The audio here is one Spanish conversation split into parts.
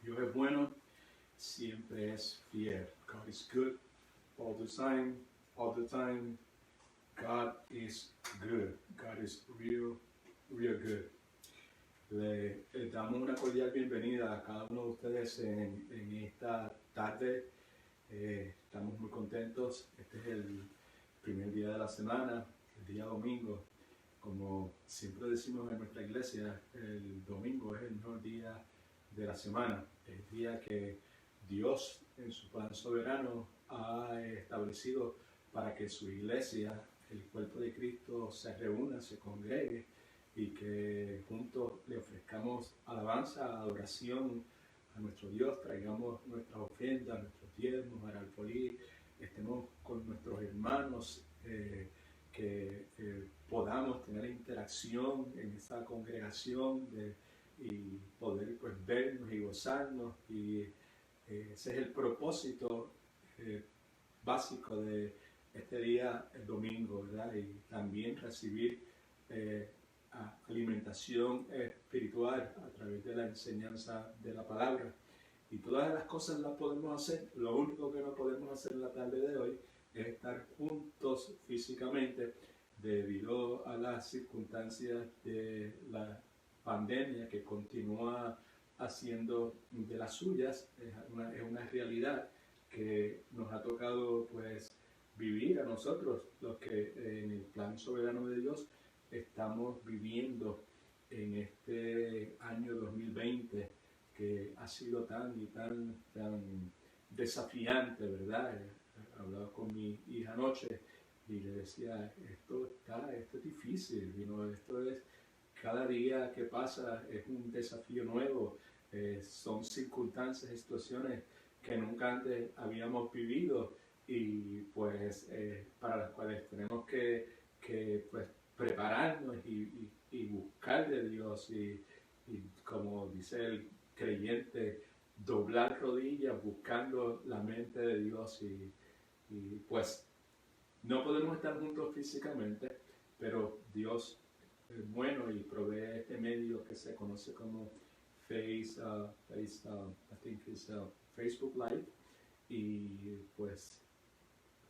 Dios es bueno, siempre es fiel. God is good all the time, all the time. God is good. God is real, real good. Le damos una cordial bienvenida a cada uno de ustedes en esta tarde. Estamos muy contentos. Este es el primer día de la semana, el día domingo. Como siempre decimos en nuestra iglesia, el domingo es el mejor día de la semana. El día que Dios en su plan soberano ha establecido para que su iglesia, el cuerpo de Cristo, se reúna, se congregue y que juntos le ofrezcamos alabanza, adoración a nuestro Dios, traigamos nuestras ofrendas, nuestros diezmos, aralpolí, estemos con nuestros hermanos, que podamos tener interacción en esa congregación y poder pues vernos y gozarnos, y ese es el propósito básico de este día, el domingo, ¿verdad? Y también recibir alimentación espiritual a través de la enseñanza de la palabra. Y todas las cosas las podemos hacer. Lo único que no podemos hacer en la tarde de hoy es estar juntos físicamente debido a las circunstancias de la pandemia que continúa haciendo de las suyas. Es una realidad que nos ha tocado pues vivir a nosotros, los que en el plan soberano de Dios estamos viviendo en este año 2020 que ha sido tan desafiante, ¿verdad? Hablaba con mi hija anoche y le decía, esto es difícil, esto es, cada día que pasa es un desafío nuevo, son circunstancias, situaciones que nunca antes habíamos vivido y pues para las cuales tenemos que pues prepararnos y buscar de Dios y como dice el creyente, doblar rodillas buscando la mente de Dios y pues no podemos estar juntos físicamente, pero Dios es bueno y provee este medio que se conoce como Facebook Live, y pues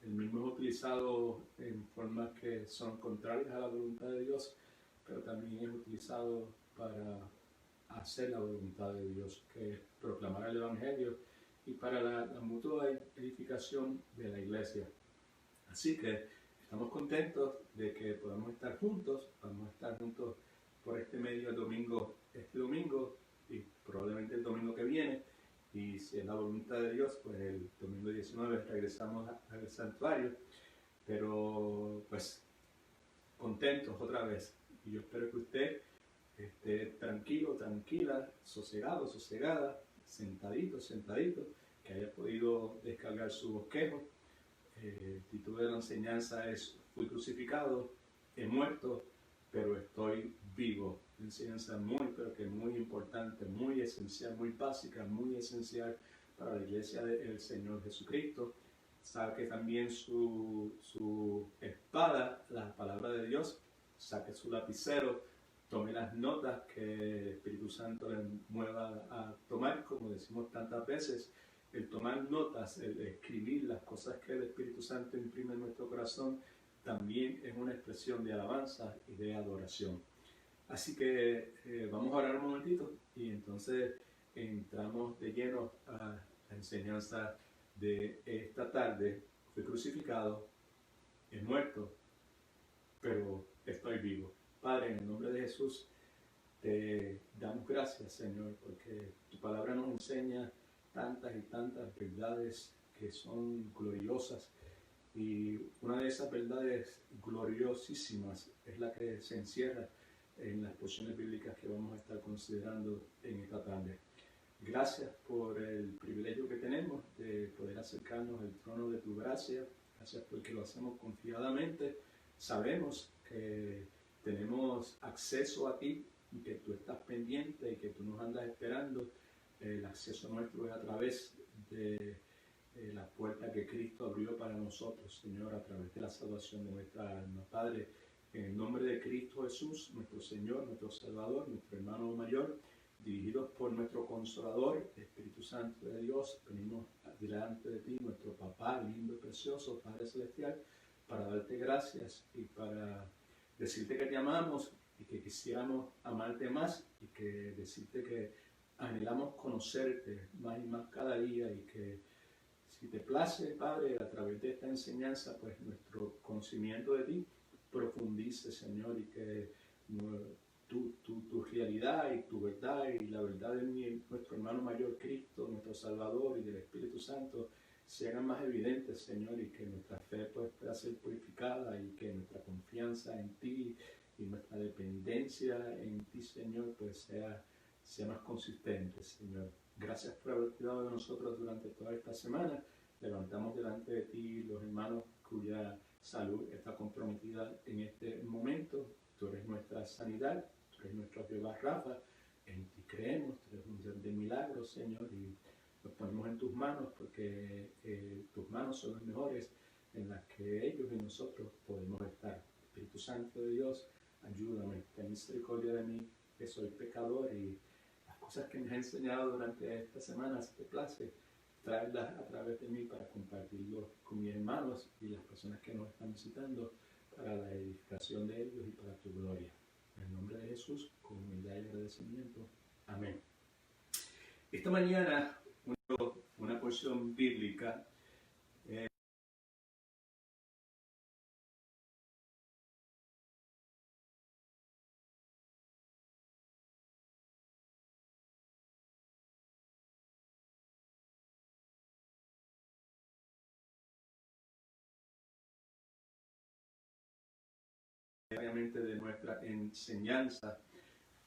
el mismo es utilizado en formas que son contrarias a la voluntad de Dios, pero también es utilizado para hacer la voluntad de Dios, que es proclamar el Evangelio y para la mutua edificación de la iglesia. Así que estamos contentos de que podamos estar juntos, vamos a estar juntos por este medio este domingo y probablemente el domingo que viene, y si es la voluntad de Dios, pues el domingo 19 regresamos al santuario, pero pues contentos otra vez, y yo espero que usted esté tranquilo, tranquila, sosegado, sosegada, sentadito, sentadito, que haya podido descargar su bosquejo. El título de la enseñanza es fui crucificado, he muerto, pero estoy vivo. Una enseñanza muy, pero que muy importante, muy esencial, muy básica, muy esencial para la iglesia del Señor Jesucristo. Saque también su espada, la palabra de Dios, saque su lapicero, tome las notas que el Espíritu Santo le mueva a tomar, como decimos tantas veces. El tomar notas, el escribir las cosas que el Espíritu Santo imprime en nuestro corazón, también es una expresión de alabanza y de adoración. Así que vamos a orar un momentito y entonces entramos de lleno a la enseñanza de esta tarde. Fui crucificado, he muerto, pero estoy vivo. Padre, en el nombre de Jesús, te damos gracias, Señor, porque tu palabra nos enseña tantas y tantas verdades que son gloriosas, y una de esas verdades gloriosísimas es la que se encierra en las porciones bíblicas que vamos a estar considerando en esta tarde. Gracias por el privilegio que tenemos de poder acercarnos al trono de tu gracia. Gracias porque lo hacemos confiadamente. Sabemos que tenemos acceso a ti y que tú estás pendiente y que tú nos andas esperando. El acceso nuestro es a través de la puerta que Cristo abrió para nosotros, Señor, a través de la salvación de nuestra alma. Padre, en el nombre de Cristo Jesús, nuestro Señor, nuestro Salvador, nuestro hermano mayor, dirigidos por nuestro Consolador, Espíritu Santo de Dios, venimos delante de ti, nuestro Papá, lindo y precioso, Padre Celestial, para darte gracias y para decirte que te amamos y que quisiéramos amarte más y que decirte que anhelamos conocerte más y más cada día y que si te place, Padre, a través de esta enseñanza, pues nuestro conocimiento de ti profundice, Señor, y que tu realidad y tu verdad y la verdad de nuestro hermano mayor Cristo, nuestro Salvador y del Espíritu Santo se hagan más evidentes, Señor, y que nuestra fe pues, pueda ser purificada y que nuestra confianza en ti y nuestra dependencia en ti, Señor, pues sea más consistente, Señor. Gracias por haber cuidado de nosotros durante toda esta semana. Levantamos delante de ti los hermanos cuya salud está comprometida en este momento. Tú eres nuestra sanidad, tú eres nuestro Jehová Rafa. En ti creemos, tú eres un Dios de milagros, Señor, y nos ponemos en tus manos porque tus manos son las mejores en las que ellos y nosotros podemos estar. Espíritu Santo de Dios, ayúdame, ten misericordia de mí, que soy pecador, y las cosas que me has enseñado durante esta semana, si te place, traerlas a través de mí para compartirlo con mis hermanos y las personas que nos están visitando para la edificación de ellos y para tu gloria. En el nombre de Jesús, con humildad y agradecimiento. Amén. Esta mañana, una porción bíblica de nuestra enseñanza,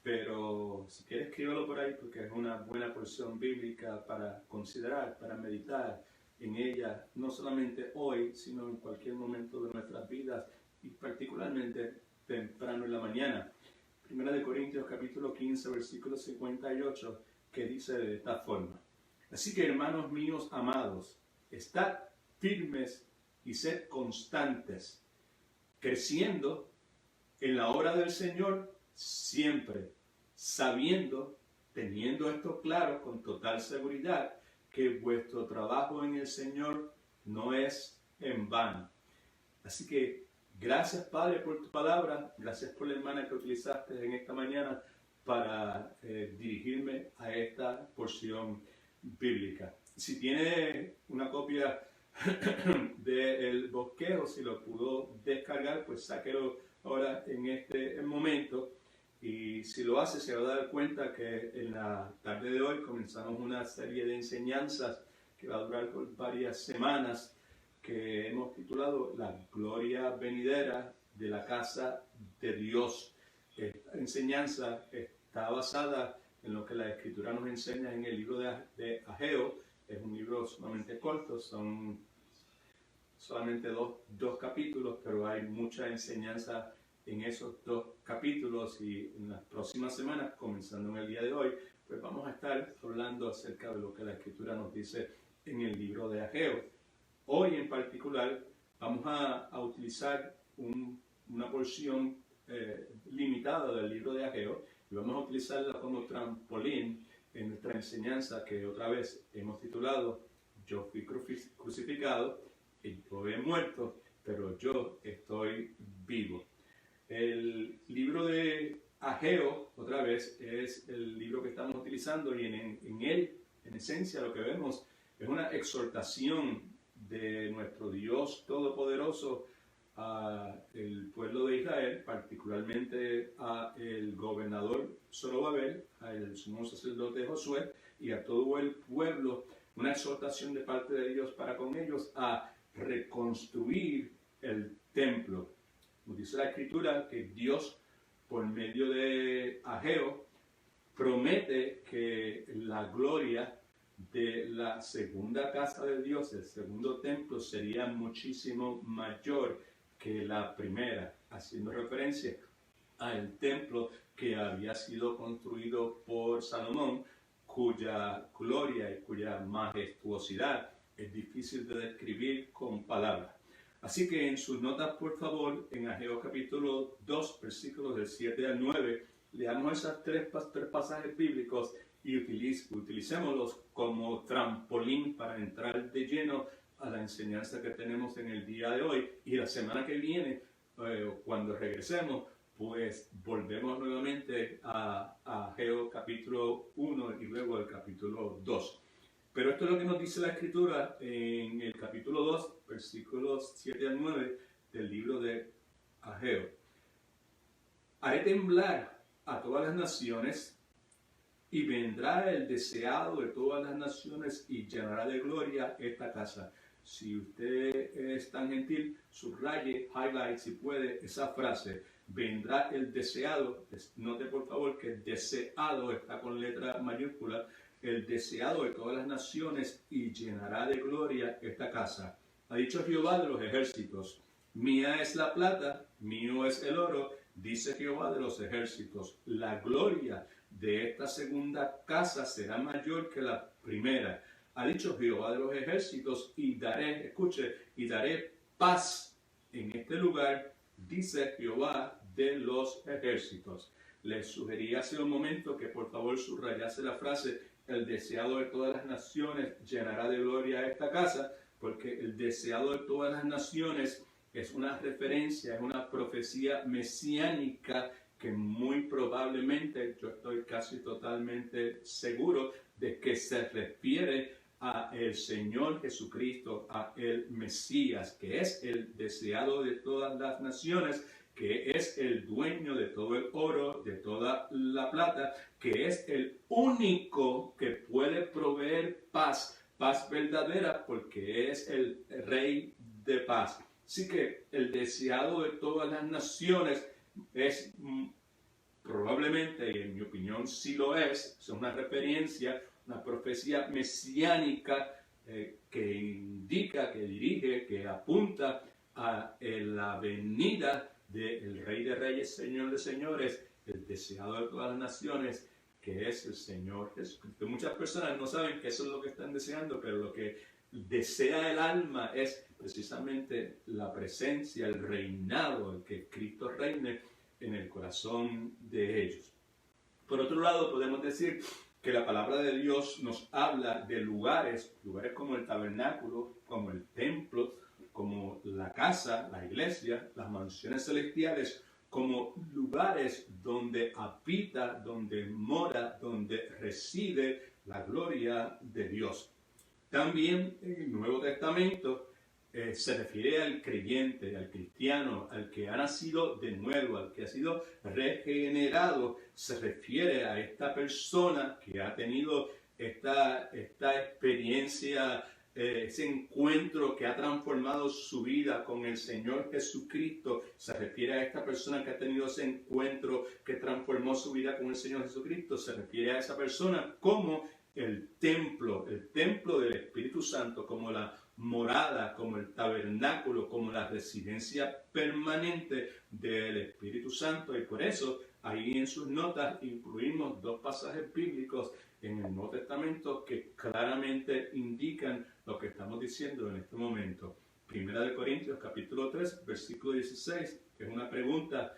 pero si quieres escríbelo por ahí porque es una buena porción bíblica para considerar, para meditar en ella, no solamente hoy, sino en cualquier momento de nuestras vidas y particularmente temprano en la mañana. Primera de Corintios capítulo 15 versículo 58, que dice de esta forma: así que, hermanos míos amados, estad firmes y sed constantes, creciendo en la obra del Señor siempre, sabiendo, teniendo esto claro con total seguridad, que vuestro trabajo en el Señor no es en vano. Así que gracias, Padre, por tu palabra, gracias por la hermana que utilizaste en esta mañana para dirigirme a esta porción bíblica. Si tiene una copia del bosquejo, si lo pudo descargar, pues sáquelo ahora en este momento, y si lo hace se va a dar cuenta que en la tarde de hoy comenzamos una serie de enseñanzas que va a durar por varias semanas, que hemos titulado La Gloria Venidera de la Casa de Dios. Esta enseñanza está basada en lo que la Escritura nos enseña en el libro de Ageo. Es un libro sumamente corto, son solamente dos capítulos, pero hay mucha enseñanza en esos dos capítulos, y en las próximas semanas, comenzando en el día de hoy, pues vamos a estar hablando acerca de lo que la Escritura nos dice en el libro de Ageo. Hoy en particular vamos a utilizar una porción limitada del libro de Ageo y vamos a utilizarla como trampolín en nuestra enseñanza que otra vez hemos titulado Yo fui crucificado y yo he muerto, pero yo estoy vivo. El libro de Ageo, otra vez, es el libro que estamos utilizando, y en él, en esencia, lo que vemos es una exhortación de nuestro Dios Todopoderoso al pueblo de Israel, particularmente al gobernador Zorobabel, al sumo sacerdote Josué y a todo el pueblo, una exhortación de parte de Dios para con ellos a reconstruir el templo. Nos dice la Escritura que Dios, por medio de Ageo, promete que la gloria de la segunda casa de Dios, el segundo templo, sería muchísimo mayor que la primera, haciendo referencia al templo que había sido construido por Salomón, cuya gloria y cuya majestuosidad es difícil de describir con palabras. Así que en sus notas, por favor, en Ageo capítulo 2, versículos del 7 al 9, leamos esos tres pasajes bíblicos y utilicémoslos como trampolín para entrar de lleno a la enseñanza que tenemos en el día de hoy. Y la semana que viene, cuando regresemos, pues volvemos nuevamente a Ageo capítulo 1 y luego al capítulo 2. Pero esto es lo que nos dice la Escritura en el capítulo 2, versículos 7 al 9 del libro de Ageo. Haré temblar a todas las naciones, y vendrá el deseado de todas las naciones y llenará de gloria esta casa. Si usted es tan gentil, subraye, highlight si puede esa frase. Vendrá el deseado. Note por favor que deseado está con letra mayúscula. El deseado de todas las naciones y llenará de gloria esta casa. Ha dicho Jehová de los ejércitos: mía es la plata, mío es el oro, dice Jehová de los ejércitos. La gloria de esta segunda casa será mayor que la primera. Ha dicho Jehová de los ejércitos, y daré, escuche, y daré paz en este lugar, dice Jehová de los ejércitos. Les sugerí hace un momento que por favor subrayase la frase: el deseado de todas las naciones llenará de gloria a esta casa, porque el deseado de todas las naciones es una referencia, es una profecía mesiánica que muy probablemente, yo estoy casi totalmente seguro de que se refiere a el Señor Jesucristo, a el Mesías, que es el deseado de todas las naciones, que es el dueño de todo el oro, de toda la plata, que es el único que puede proveer paz, paz verdadera, porque es el Rey de paz. Así que el deseado de todas las naciones es probablemente, y en mi opinión sí lo es una referencia, una profecía mesiánica que indica, que dirige, que apunta a la venida del Rey de Reyes, Señor de Señores, el deseado de todas las naciones, que es el Señor Jesucristo. Muchas personas no saben que eso es lo que están deseando, pero lo que desea el alma es precisamente la presencia, el reinado, el que Cristo reine en el corazón de ellos. Por otro lado, podemos decir que la palabra de Dios nos habla de lugares como el tabernáculo, como el templo, como la casa, la iglesia, las mansiones celestiales, como lugares donde habita, donde mora, donde reside la gloria de Dios. También en el Nuevo Testamento se refiere al creyente, al cristiano, al que ha nacido de nuevo, al que ha sido regenerado. Se refiere a esta persona que ha tenido esta experiencia, ese encuentro que ha transformado su vida con el Señor Jesucristo. Se refiere a esta persona que ha tenido ese encuentro que transformó su vida con el Señor Jesucristo. Se refiere a esa persona como el templo del Espíritu Santo, como la morada, como el tabernáculo, como la residencia permanente del Espíritu Santo. Y por eso ahí en sus notas incluimos dos pasajes bíblicos en el Nuevo Testamento que claramente indican lo que estamos diciendo en este momento. Primera de Corintios capítulo 3 versículo 16, que es una pregunta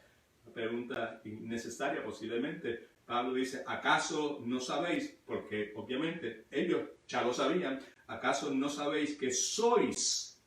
innecesaria posiblemente. Pablo dice: ¿acaso no sabéis? Porque obviamente ellos ya lo sabían. ¿Acaso no sabéis que sois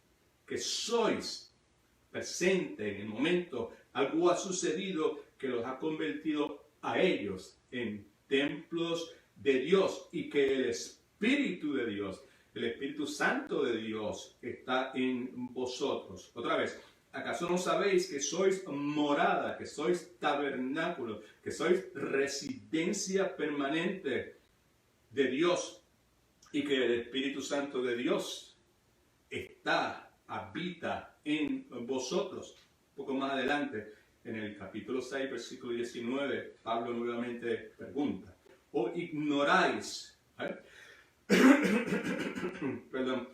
presente en el momento? Algo ha sucedido que los ha convertido a ellos en templos de Dios, y que el Espíritu de Dios, el Espíritu Santo de Dios está en vosotros. Otra vez, ¿acaso no sabéis que sois morada, que sois tabernáculo, que sois residencia permanente de Dios, y que el Espíritu Santo de Dios habita en vosotros? Un poco más adelante, en el capítulo 6, versículo 19, Pablo nuevamente pregunta: ¿o ignoráis? Perdón.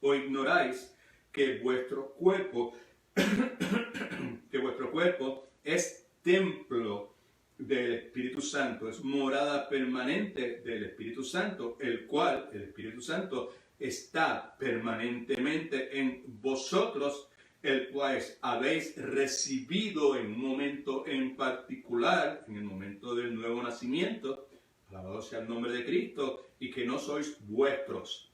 ¿O ignoráis que vuestro cuerpo es templo del Espíritu Santo, es morada permanente del Espíritu Santo, el cual, el Espíritu Santo, está permanentemente en vosotros, el cual habéis recibido en un momento en particular, en el momento del nuevo nacimiento, alabado sea el nombre de Cristo, y que no sois vuestros.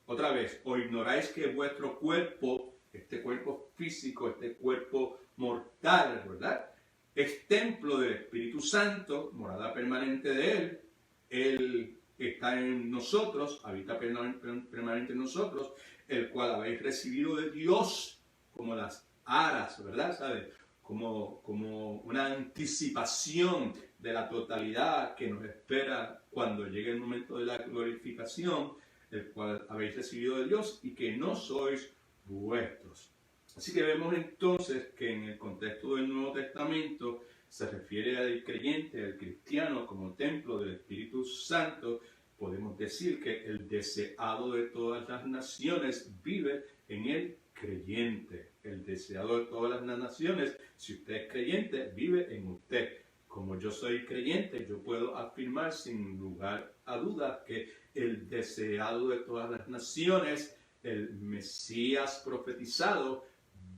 Otra vez, o ignoráis que vuestro cuerpo, este cuerpo físico, este cuerpo mortal, ¿verdad?, es templo del Espíritu Santo, morada permanente de Él. Él está en nosotros, habita permanente en nosotros, el cual habéis recibido de Dios como las aras, ¿verdad? ¿Sabes? Como una anticipación de la totalidad que nos espera cuando llegue el momento de la glorificación, el cual habéis recibido de Dios y que no sois vuestros. Así que vemos entonces que en el contexto del Nuevo Testamento se refiere al creyente, al cristiano, como templo del Espíritu Santo. Podemos decir que el deseado de todas las naciones vive en el creyente. El deseado de todas las naciones, si usted es creyente, vive en usted. Como yo soy creyente, yo puedo afirmar sin lugar a dudas que el deseado de todas las naciones, el Mesías profetizado,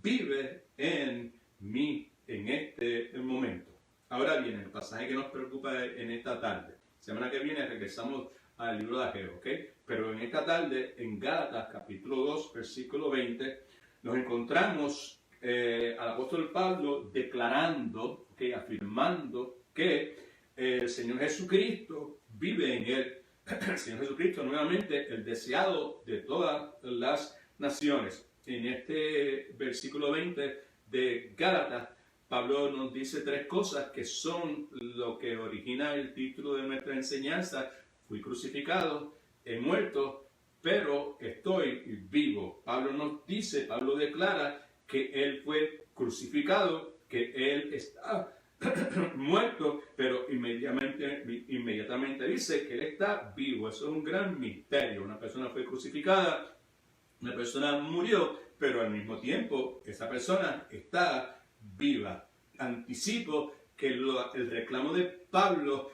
vive en mí en este momento. Ahora bien, el pasaje que nos preocupa en esta tarde. Semana que viene regresamos al libro de Ageo, ¿ok? Pero en esta tarde, en Gálatas capítulo 2, versículo 20, nos encontramos al apóstol Pablo declarando, ¿okay?, afirmando que el Señor Jesucristo vive en él. El Señor Jesucristo, nuevamente, el deseado de todas las naciones. En este versículo 20 de Gálatas, Pablo nos dice tres cosas que son lo que origina el título de nuestra enseñanza. Fui crucificado, he muerto, pero estoy vivo. Pablo nos dice, Pablo declara que él fue crucificado, que él está muerto, pero inmediatamente dice que él está vivo. Eso es un gran misterio. Una persona fue crucificada, una persona murió, pero al mismo tiempo esa persona está viva. Anticipo que el reclamo de Pablo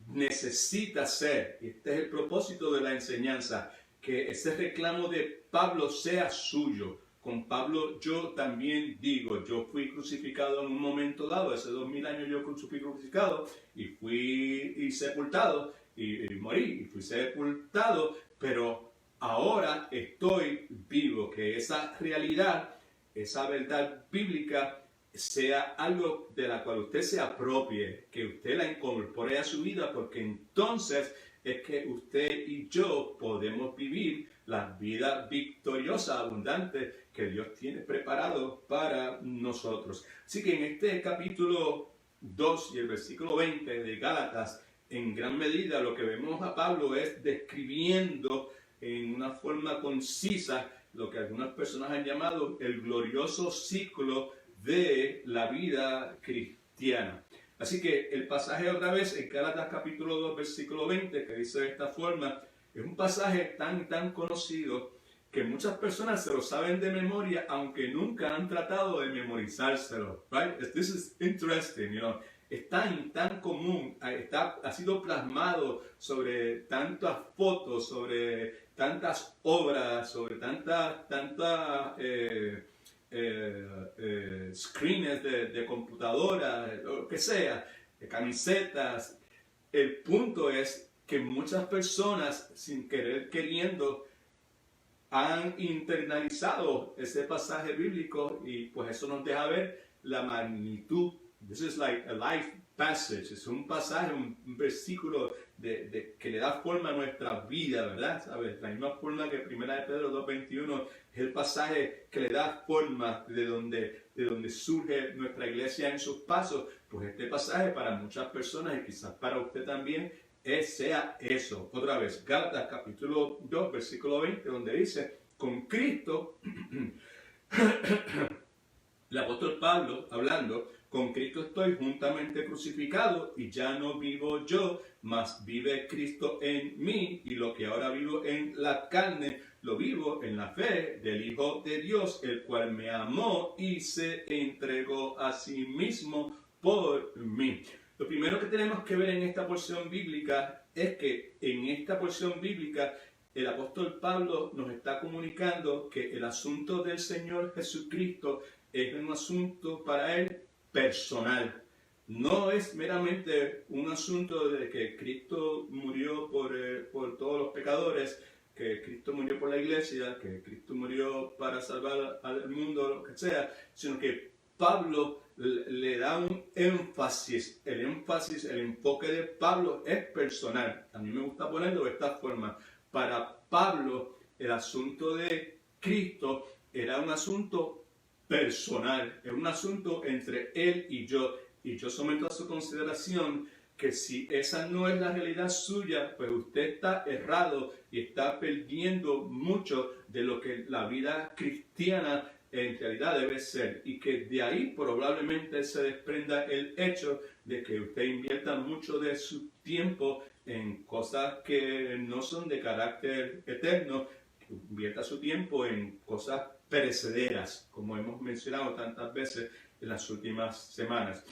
necesita ser, y este es el propósito de la enseñanza, que ese reclamo de Pablo sea suyo. Con Pablo yo también digo, yo fui crucificado en un momento dado, hace 2000 años yo fui crucificado y fui sepultado y morí y fui sepultado, pero ahora estoy vivo. Que esa realidad, esa verdad bíblica sea algo de la cual usted se apropie, que usted la incorpore a su vida, porque entonces es que usted y yo podemos vivir la vida victoriosa, abundante que Dios tiene preparado para nosotros. Así que en este capítulo 2 y el versículo 20 de Gálatas, en gran medida lo que vemos a Pablo es describiendo en una forma concisa lo que algunas personas han llamado el glorioso ciclo de la vida cristiana. Así que el pasaje otra vez en Gálatas capítulo 2 versículo 20, que dice de esta forma, es un pasaje tan conocido que muchas personas se lo saben de memoria, aunque nunca han tratado de memorizárselo. Right? This is interesting, you know. Es tan común, ha sido plasmado sobre tantas fotos, sobre tantas obras, sobre tantas screens de computadora, lo que sea, de camisetas. El punto es que muchas personas, sin querer queriendo, han internalizado ese pasaje bíblico, y pues eso nos deja ver la magnitud. This is like a life passage. Es un pasaje, un versículo que le da forma a nuestra vida, ¿verdad? ¿Sabes? La misma forma que 1 de Pedro 2:21 es el pasaje que le da forma de donde surge nuestra iglesia en sus pasos. Pues este pasaje para muchas personas, y quizás para usted también, sea eso. Otra vez, Gálatas capítulo 2, versículo 20, donde dice, con Cristo, el apóstol Pablo hablando, con Cristo estoy juntamente crucificado, y ya no vivo yo, mas vive Cristo en mí, y lo que ahora vivo en la carne, lo vivo en la fe del Hijo de Dios, el cual me amó y se entregó a sí mismo por mí. Lo primero que tenemos que ver en esta porción bíblica es que en esta porción bíblica el apóstol Pablo nos está comunicando que el asunto del Señor Jesucristo es un asunto para él personal. No es meramente un asunto de que Cristo murió por todos los pecadores, que Cristo murió por la iglesia, que Cristo murió para salvar al mundo, lo que sea, sino que Pablo le da un énfasis. El enfoque de Pablo es personal. A mí me gusta ponerlo de esta forma. Para Pablo, el asunto de Cristo era un asunto personal, era un asunto entre él y yo. Y yo someto a su consideración que si esa no es la realidad suya, pues usted está errado y está perdiendo mucho de lo que la vida cristiana en realidad debe ser. Y que de ahí probablemente se desprenda el hecho de que usted invierta mucho de su tiempo en cosas que no son de carácter eterno, que invierta su tiempo en cosas perecederas, como hemos mencionado tantas veces en las últimas semanas.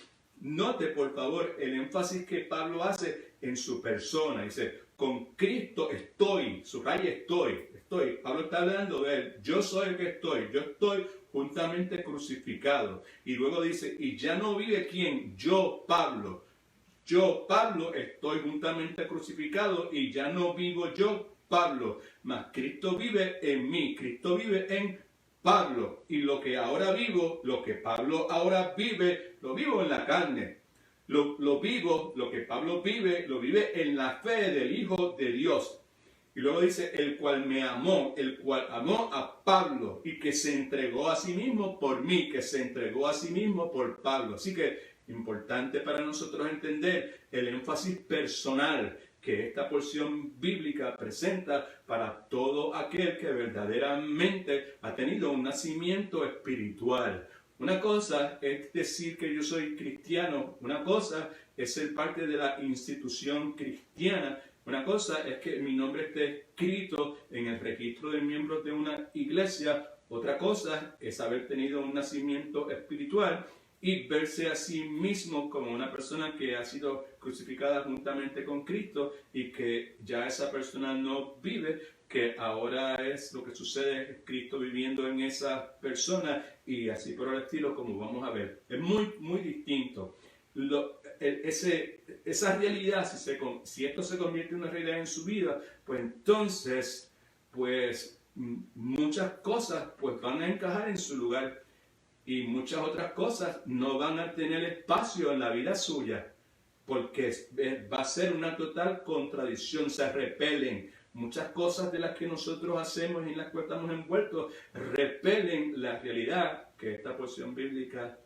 Note, por favor, el énfasis que Pablo hace en su persona. Dice, con Cristo estoy, subraya estoy. Pablo está hablando de él. Yo soy el que estoy. Yo estoy juntamente crucificado. Y luego dice, y ya no vive ¿quién? Yo, Pablo. Yo, Pablo, estoy juntamente crucificado y ya no vivo yo, Pablo. Mas Cristo vive en mí. Cristo vive en Pablo, y lo que ahora vivo, lo que Pablo ahora vive, lo vivo en la carne. Lo que Pablo vive, lo vive en la fe del Hijo de Dios. Y luego dice, el cual me amó, el cual amó a Pablo y que se entregó a sí mismo por mí, que se entregó a sí mismo por Pablo. Así que importante para nosotros entender el énfasis personal que esta porción bíblica presenta para todo aquel que verdaderamente ha tenido un nacimiento espiritual. Una cosa es decir que yo soy cristiano, una cosa es ser parte de la institución cristiana, una cosa es que mi nombre esté escrito en el registro de miembros de una iglesia, otra cosa es haber tenido un nacimiento espiritual y verse a sí mismo como una persona que ha sido crucificada juntamente con Cristo y que ya esa persona no vive, que ahora es lo que sucede, es Cristo viviendo en esa persona y así por el estilo, como vamos a ver. Es muy, muy distinto. Esa realidad, si esto se convierte en una realidad en su vida, pues entonces, pues muchas cosas pues van a encajar en su lugar. Y muchas otras cosas no van a tener espacio en la vida suya, porque va a ser una total contradicción, se repelen. Muchas cosas de las que nosotros hacemos y en las que estamos envueltos repelen la realidad que esta porción bíblica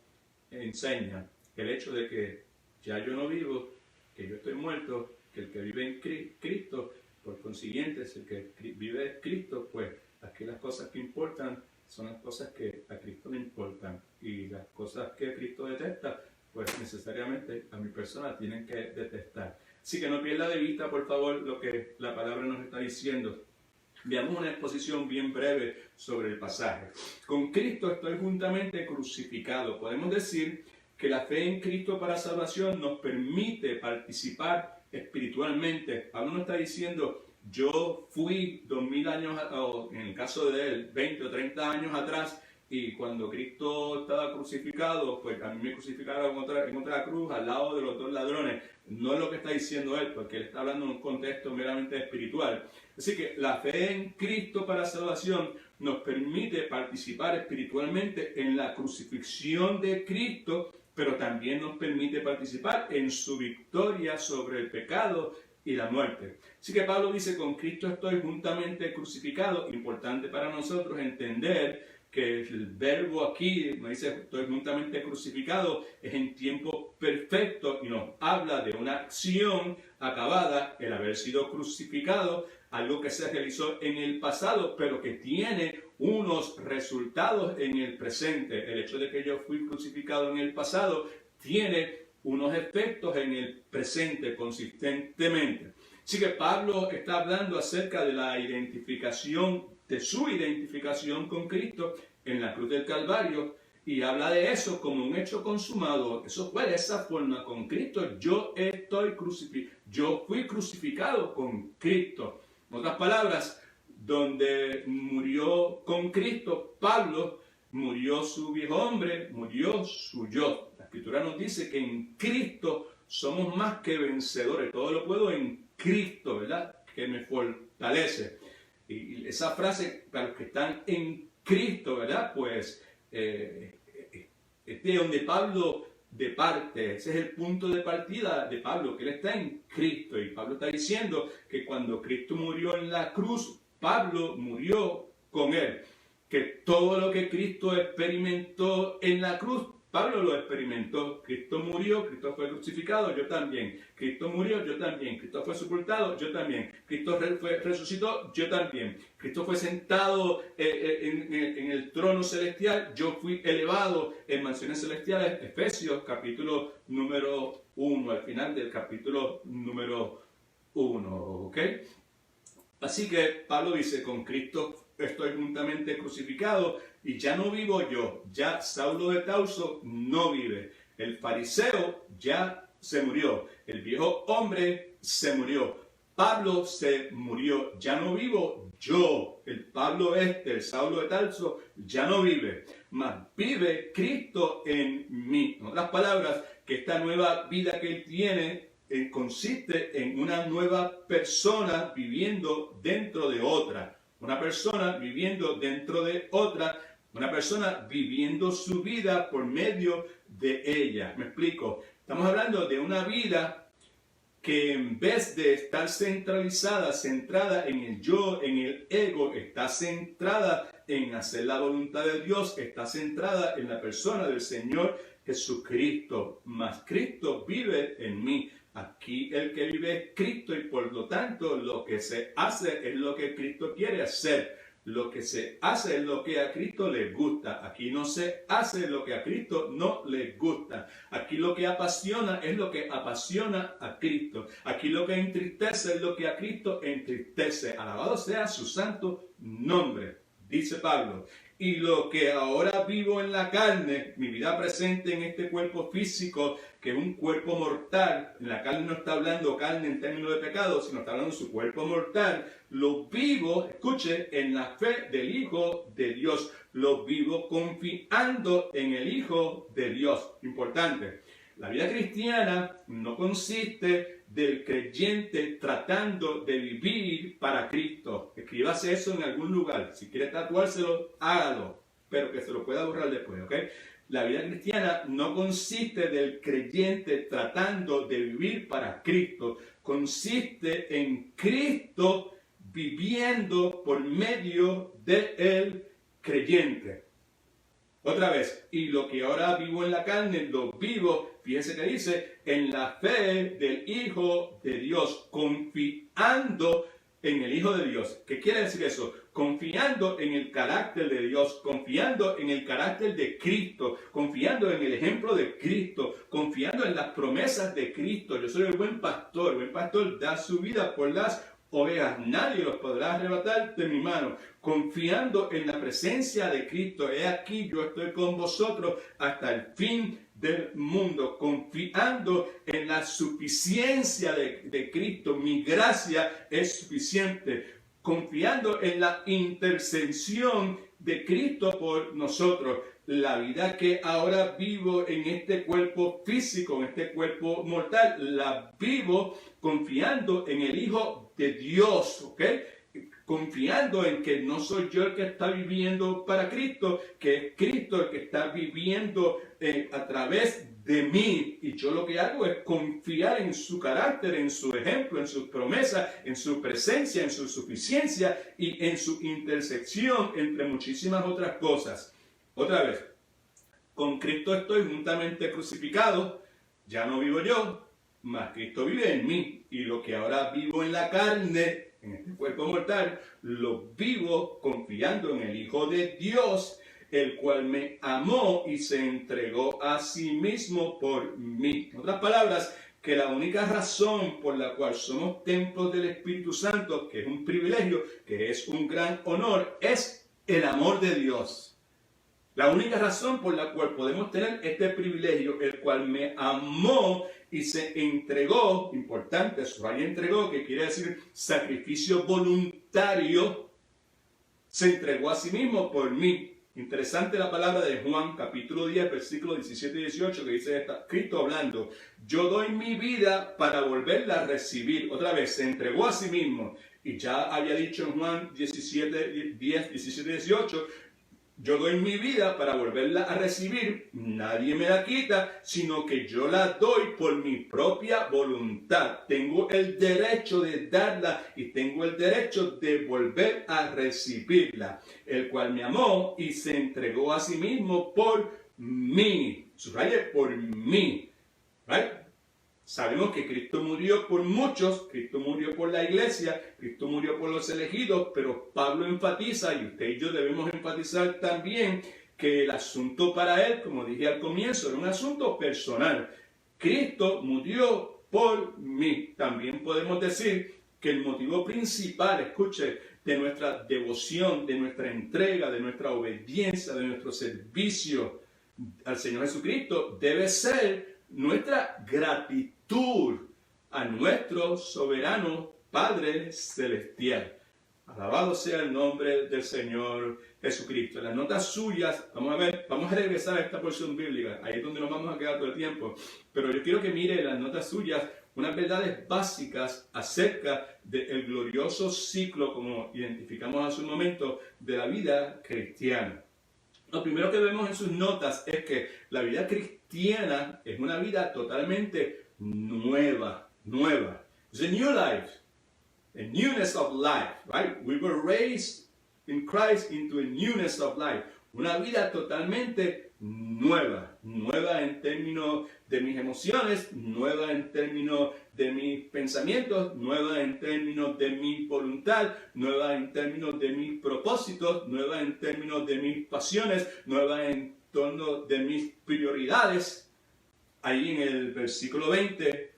enseña. El hecho de que ya yo no vivo, que yo estoy muerto, que el que vive en Cristo, por consiguiente, es el que vive en Cristo, pues aquí las cosas que importan son las cosas que a Cristo le importan, y las cosas que Cristo detesta, pues necesariamente a mi persona tienen que detestar. Así que no pierda de vista, por favor, lo que la palabra nos está diciendo. Veamos una exposición bien breve sobre el pasaje. Con Cristo estoy juntamente crucificado. Podemos decir que la fe en Cristo para salvación nos permite participar espiritualmente. Pablo nos está diciendo, yo fui 2000 años, o en el caso de él, 20 o 30 años atrás, y cuando Cristo estaba crucificado, pues a mí me crucificaron en otra cruz al lado de los dos ladrones. No es lo que está diciendo él, porque él está hablando en un contexto meramente espiritual. Así que la fe en Cristo para salvación nos permite participar espiritualmente en la crucifixión de Cristo, pero también nos permite participar en su victoria sobre el pecado y la muerte. Así que Pablo dice, con Cristo estoy juntamente crucificado. Importante para nosotros entender que el verbo aquí, me dice estoy juntamente crucificado, es en tiempo perfecto y nos habla de una acción acabada, el haber sido crucificado, algo que se realizó en el pasado, pero que tiene unos resultados en el presente. El hecho de que yo fui crucificado en el pasado tiene unos efectos en el presente consistentemente. Así que Pablo está hablando acerca de la identificación, de su identificación con Cristo en la cruz del Calvario, y habla de eso como un hecho consumado. Eso fue de esa forma con Cristo. Yo fui crucificado con Cristo. En otras palabras, donde murió con Cristo, Pablo murió su viejo hombre, murió su yo. La Escritura nos dice que en Cristo somos más que vencedores. Todo lo puedo en Cristo, ¿verdad? Que me fortalece. Y esa frase, para los que están en Cristo, ¿verdad? Pues es de donde Pablo departe. Ese es el punto de partida de Pablo, que él está en Cristo. Y Pablo está diciendo que cuando Cristo murió en la cruz, Pablo murió con él. Que todo lo que Cristo experimentó en la cruz, Pablo lo experimentó. Cristo murió, Cristo fue crucificado, yo también. Cristo murió, yo también. Cristo fue sepultado, yo también. Cristo resucitó, yo también. Cristo fue sentado en el trono celestial, yo fui elevado en mansiones celestiales. Efesios capítulo número 1, al final del capítulo número 1, ¿ok? Así que Pablo dice, con Cristo estoy juntamente crucificado y ya no vivo yo, ya Saulo de Tarso no vive. El fariseo ya se murió, el viejo hombre se murió, Pablo se murió, ya no vivo yo, el Pablo el Saulo de Tarso ya no vive, mas vive Cristo en mí. En otras palabras, que esta nueva vida que él tiene consiste en una nueva persona viviendo dentro de otra. Una persona viviendo dentro de otra, una persona viviendo su vida por medio de ella. Me explico. Estamos hablando de una vida que en vez de estar centrada en el yo, en el ego, está centrada en hacer la voluntad de Dios, está centrada en la persona del Señor Jesucristo. Mas Cristo vive en mí. Aquí el que vive es Cristo y por lo tanto lo que se hace es lo que Cristo quiere hacer. Lo que se hace es lo que a Cristo le gusta. Aquí no se hace lo que a Cristo no le gusta. Aquí lo que apasiona es lo que apasiona a Cristo. Aquí lo que entristece es lo que a Cristo entristece. Alabado sea su santo nombre, dice Pablo. Y lo que ahora vivo en la carne, mi vida presente en este cuerpo físico, que es un cuerpo mortal, en la carne no está hablando carne en términos de pecado, sino está hablando de su cuerpo mortal, lo vivo, escuche, en la fe del Hijo de Dios, lo vivo confiando en el Hijo de Dios. Importante, la vida cristiana no consiste del creyente tratando de vivir para Cristo. Escríbase eso en algún lugar. Si quiere tatuárselo, hágalo, pero que se lo pueda borrar después, ¿ok? La vida cristiana no consiste del creyente tratando de vivir para Cristo. Consiste en Cristo viviendo por medio del creyente. Otra vez, y lo que ahora vivo en la carne, lo vivo, fíjense que dice, en la fe del Hijo de Dios, confiando en el Hijo de Dios. ¿Qué quiere decir eso? Confiando en el carácter de Dios, confiando en el carácter de Cristo, confiando en el ejemplo de Cristo, confiando en las promesas de Cristo. Yo soy el buen pastor da su vida por las ovejas, nadie los podrá arrebatar de mi mano, confiando en la presencia de Cristo. He aquí, yo estoy con vosotros hasta el fin del mundo, confiando en la suficiencia de Cristo. Mi gracia es suficiente, confiando en la intercesión de Cristo por nosotros. La vida que ahora vivo en este cuerpo físico, en este cuerpo mortal, la vivo confiando en el Hijo de Dios, ¿ok? Confiando en que no soy yo el que está viviendo para Cristo, que es Cristo el que está viviendo a través de mí. Y yo lo que hago es confiar en su carácter, en su ejemplo, en sus promesas, en su presencia, en su suficiencia y en su intersección, entre muchísimas otras cosas. Otra vez, con Cristo estoy juntamente crucificado, ya no vivo yo, mas Cristo vive en mí. Y lo que ahora vivo en la carne, en este cuerpo mortal, lo vivo confiando en el Hijo de Dios, el cual me amó y se entregó a sí mismo por mí. En otras palabras, que la única razón por la cual somos templos del Espíritu Santo, que es un privilegio, que es un gran honor, es el amor de Dios. La única razón por la cual podemos tener este privilegio, el cual me amó y se entregó, importante, subraya entregó, que quiere decir sacrificio voluntario, se entregó a sí mismo por mí. Interesante la palabra de Juan, capítulo 10, versículos 17 y 18, que dice Cristo hablando, yo doy mi vida para volverla a recibir. Otra vez, se entregó a sí mismo. Y ya había dicho en Juan 10, 17 y 18, yo doy mi vida para volverla a recibir, nadie me la quita, sino que yo la doy por mi propia voluntad. Tengo el derecho de darla y tengo el derecho de volver a recibirla, el cual me amó y se entregó a sí mismo por mí. Subraye, por mí. ¿Right? Sabemos que Cristo murió por muchos, Cristo murió por la iglesia, Cristo murió por los elegidos, pero Pablo enfatiza, y usted y yo debemos enfatizar también, que el asunto para él, como dije al comienzo, era un asunto personal. Cristo murió por mí. También podemos decir que el motivo principal, escuche, de nuestra devoción, de nuestra entrega, de nuestra obediencia, de nuestro servicio al Señor Jesucristo, debe ser nuestra gratitud a nuestro soberano Padre Celestial. Alabado sea el nombre del Señor Jesucristo. En las notas suyas, vamos a regresar a esta porción bíblica, ahí es donde nos vamos a quedar todo el tiempo, pero yo quiero que mire en las notas suyas unas verdades básicas acerca del glorioso ciclo, como identificamos hace un momento, de la vida cristiana. Lo primero que vemos en sus notas es que la vida cristiana es una vida totalmente nueva. It's a new life, a newness of life, right? We were raised in Christ into a newness of life. Una vida totalmente nueva en términos de mis emociones, nueva en términos de mis pensamientos, nueva en términos de mi voluntad, nueva en términos de mis propósitos, nueva en términos de mis pasiones, nueva en torno de mis prioridades. Ahí en el versículo 20,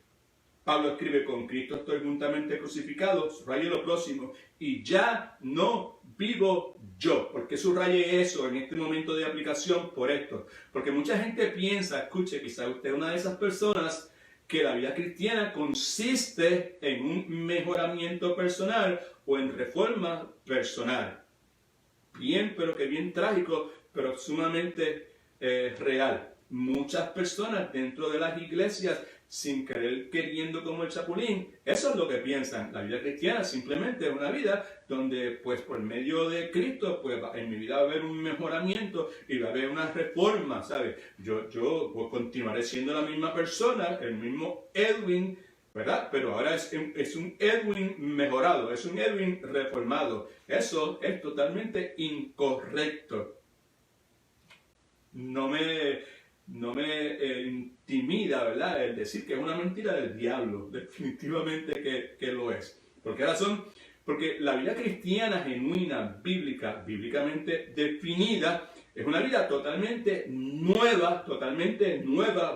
Pablo escribe, con Cristo estoy juntamente crucificado, subraye lo próximo, y ya no vivo yo. ¿Por qué subraye eso en este momento de aplicación? Por esto. Porque mucha gente piensa, escuche, quizá usted es una de esas personas, que la vida cristiana consiste en un mejoramiento personal o en reforma personal. Bien, pero que bien trágico, pero sumamente real. Muchas personas dentro de las iglesias, sin querer queriendo como el chapulín, eso es lo que piensan. La vida cristiana simplemente es una vida donde pues por medio de Cristo pues en mi vida va a haber un mejoramiento y va a haber una reforma, ¿sabes? Yo pues, continuaré siendo la misma persona, el mismo Edwin, ¿verdad? Pero ahora es un Edwin mejorado, es un Edwin reformado. Eso es totalmente incorrecto. No me intimida, ¿verdad?, el decir que es una mentira del diablo. Definitivamente que lo es. ¿Por qué razón? Porque la vida cristiana genuina, bíblicamente definida, es una vida totalmente nueva,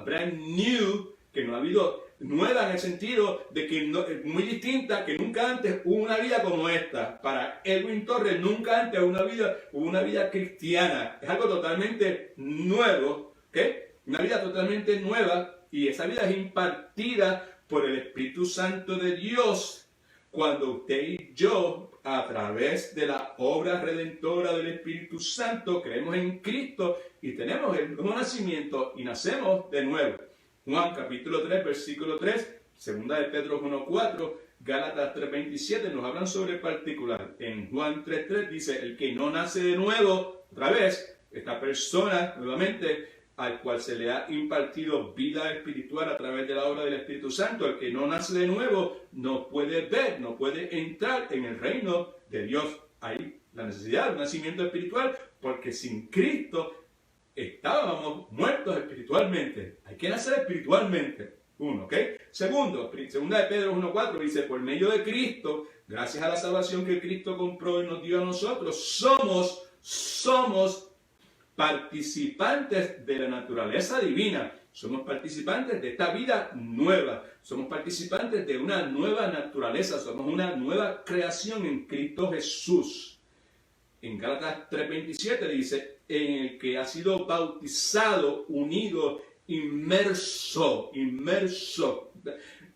brand new, que no ha habido nueva en el sentido de que no, muy distinta, que nunca antes hubo una vida como esta. Para Edwin Torres nunca antes hubo una vida cristiana. Es algo totalmente nuevo, ¿ok? Una vida totalmente nueva, y esa vida es impartida por el Espíritu Santo de Dios cuando usted y yo, a través de la obra redentora del Espíritu Santo, creemos en Cristo y tenemos el nuevo nacimiento y nacemos de nuevo. Juan capítulo 3, versículo 3, segunda de Pedro 1:4, Gálatas 3:27 nos hablan sobre el particular. En Juan 3:3 dice, el que no nace de nuevo, otra vez, esta persona nuevamente al cual se le ha impartido vida espiritual a través de la obra del Espíritu Santo, el que no nace de nuevo no puede ver, no puede entrar en el reino de Dios. Hay la necesidad de un nacimiento espiritual, porque sin Cristo estábamos muertos espiritualmente. Hay que nacer espiritualmente. Uno, ¿ok? Segunda de Pedro 1:4 dice, por medio de Cristo, gracias a la salvación que Cristo compró y nos dio a nosotros, somos participantes de la naturaleza divina. Somos participantes de esta vida nueva. Somos participantes de una nueva naturaleza. Somos una nueva creación en Cristo Jesús. En Gálatas 3:27 dice, en el que ha sido bautizado, unido, inmerso.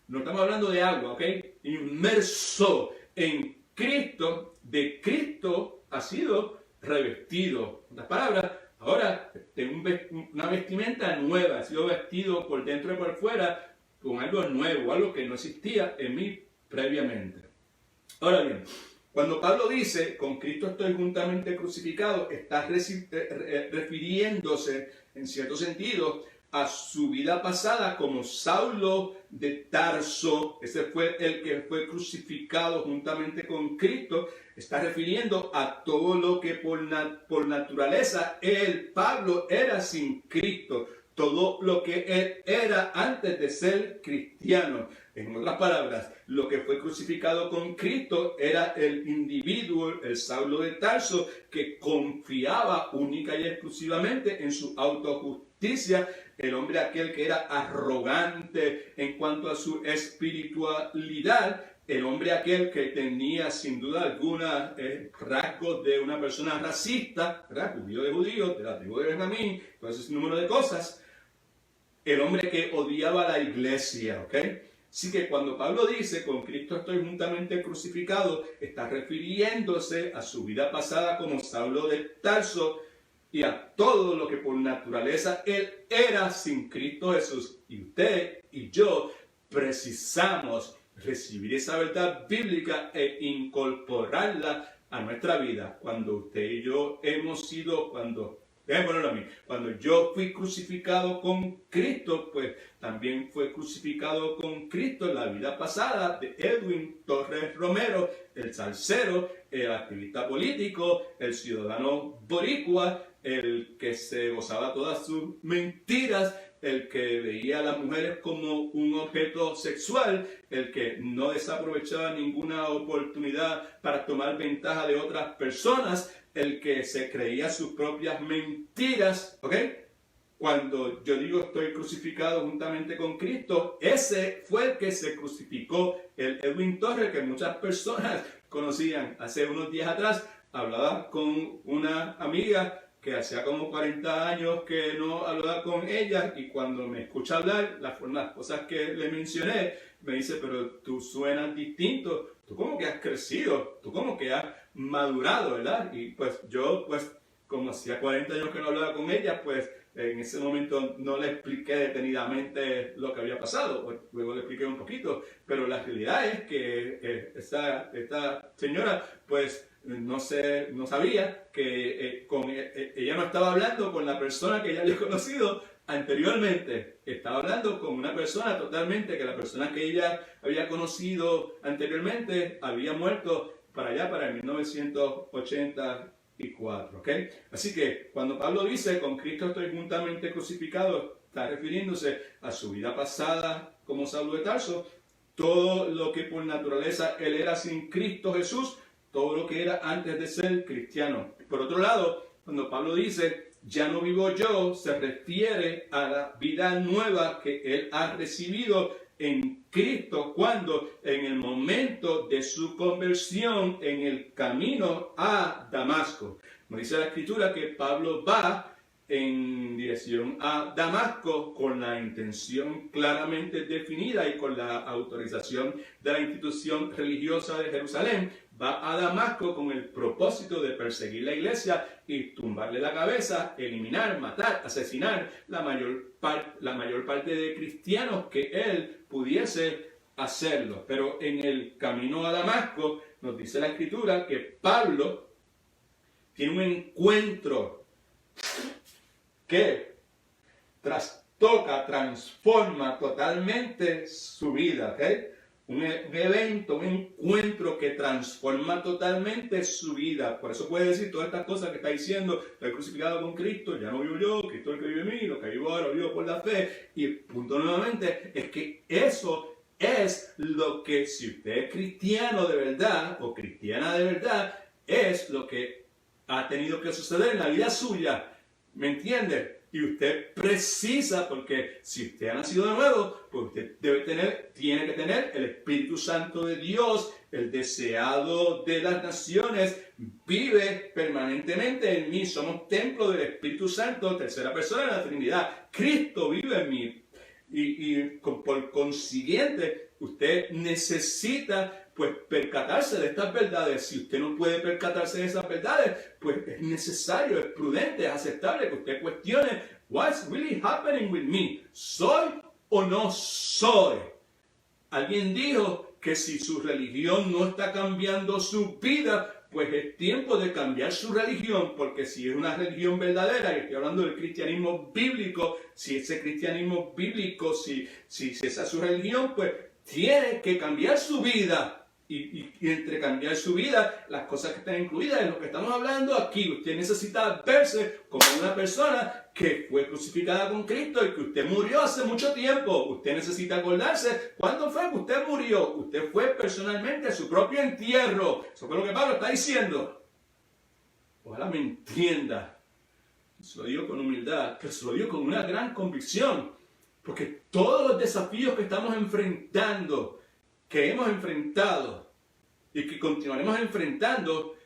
No estamos hablando de agua, ¿ok? Inmerso en Cristo, de Cristo ha sido revestido. En otras palabras, ahora tengo una vestimenta nueva, he sido vestido por dentro y por fuera con algo nuevo, algo que no existía en mí previamente. Ahora bien, cuando Pablo dice, con Cristo estoy juntamente crucificado, está refiriéndose, en cierto sentido, a su vida pasada como Saulo de Tarso. Ese fue el que fue crucificado juntamente con Cristo. Está refiriendo a todo lo que por naturaleza Pablo era sin Cristo. Todo lo que él era antes de ser cristiano. En otras palabras, lo que fue crucificado con Cristo era el individuo, el Saulo de Tarso, que confiaba única y exclusivamente en su autojusticia, el hombre aquel que era arrogante en cuanto a su espiritualidad, el hombre aquel que tenía sin duda alguna rasgos de una persona racista, ¿verdad? Judío de judíos, de la tribu de Benjamín, todo ese número de cosas. El hombre que odiaba a la iglesia, ¿ok? Así que cuando Pablo dice, con Cristo estoy juntamente crucificado, está refiriéndose a su vida pasada como Saulo de Tarso y a todo lo que por naturaleza él era sin Cristo Jesús. Y usted y yo precisamos recibir esa verdad bíblica e incorporarla a nuestra vida. Cuando usted y yo hemos sido, cuando yo fui crucificado con Cristo, pues también fue crucificado con Cristo en la vida pasada de Edwin Torres Romero, el salsero, el activista político, el ciudadano boricua, el que se gozaba todas sus mentiras, el que veía a las mujeres como un objeto sexual, el que no desaprovechaba ninguna oportunidad para tomar ventaja de otras personas, el que se creía sus propias mentiras, ¿ok? Cuando yo digo estoy crucificado juntamente con Cristo, ese fue el que se crucificó, el Edwin Torres, que muchas personas conocían. Hace unos días atrás hablaba con una amiga que hacía como 40 años que no hablaba con ella, y cuando me escucha hablar, las cosas que le mencioné, me dice, pero tú suenas distinto, tú como que has crecido, tú como que has madurado, ¿verdad? Y pues yo, pues como hacía 40 años que no hablaba con ella, pues en ese momento no le expliqué detenidamente lo que había pasado, luego le expliqué un poquito, pero la realidad es que esta señora, pues no sabía que ella no estaba hablando con la persona que ella había conocido anteriormente. Estaba hablando con una persona totalmente, que la persona que ella había conocido anteriormente había muerto para allá, para el 1984, ¿ok? Así que cuando Pablo dice, con Cristo estoy juntamente crucificado, está refiriéndose a su vida pasada como Saulo de Tarso, todo lo que por naturaleza él era sin Cristo Jesús, todo lo que era antes de ser cristiano. Por otro lado, cuando Pablo dice, ya no vivo yo, se refiere a la vida nueva que él ha recibido en Cristo, cuando en el momento de su conversión en el camino a Damasco. Nos dice la Escritura que Pablo va en dirección a Damasco con la intención claramente definida y con la autorización de la institución religiosa de Jerusalén. Va a Damasco con el propósito de perseguir la iglesia y tumbarle la cabeza, eliminar, matar, asesinar la mayor parte de cristianos que él pudiese hacerlo. Pero en el camino a Damasco nos dice la Escritura que Pablo tiene un encuentro que trastoca, transforma totalmente su vida, ¿ok? Un evento, un encuentro que transforma totalmente su vida. Por eso puede decir todas estas cosas que está diciendo, estoy crucificado con Cristo, ya no vivo yo, Cristo es el que vive en mí, lo que vivo ahora lo vivo por la fe. Y el punto nuevamente es que eso es lo que, si usted es cristiano de verdad o cristiana de verdad, es lo que ha tenido que suceder en la vida suya. ¿Me entiende? Y usted precisa, porque si usted ha nacido de nuevo, pues usted tiene que tener el Espíritu Santo de Dios, el deseado de las naciones, vive permanentemente en mí. Somos templo del Espíritu Santo, tercera persona de la Trinidad. Cristo vive en mí. Y por consiguiente, usted necesita pues percatarse de estas verdades. Si usted no puede percatarse de esas verdades, pues es necesario, es prudente, es aceptable que usted cuestione, what's really happening with me? ¿Soy o no soy? Alguien dijo que si su religión no está cambiando su vida, pues es tiempo de cambiar su religión, porque si es una religión verdadera, y estoy hablando del cristianismo bíblico, si ese cristianismo bíblico, si esa es su religión, pues tiene que cambiar su vida. Y entre cambiar su vida, las cosas que están incluidas en lo que estamos hablando aquí, usted necesita verse como una persona que fue crucificada con Cristo y que usted murió hace mucho tiempo. Usted necesita acordarse cuándo fue que usted murió. Usted fue personalmente a su propio entierro. Eso fue lo que Pablo está diciendo. Ojalá me entienda. Se lo digo con humildad, que se lo digo con una gran convicción. Porque todos los desafíos que estamos enfrentando, que hemos enfrentado y que continuaremos enfrentando,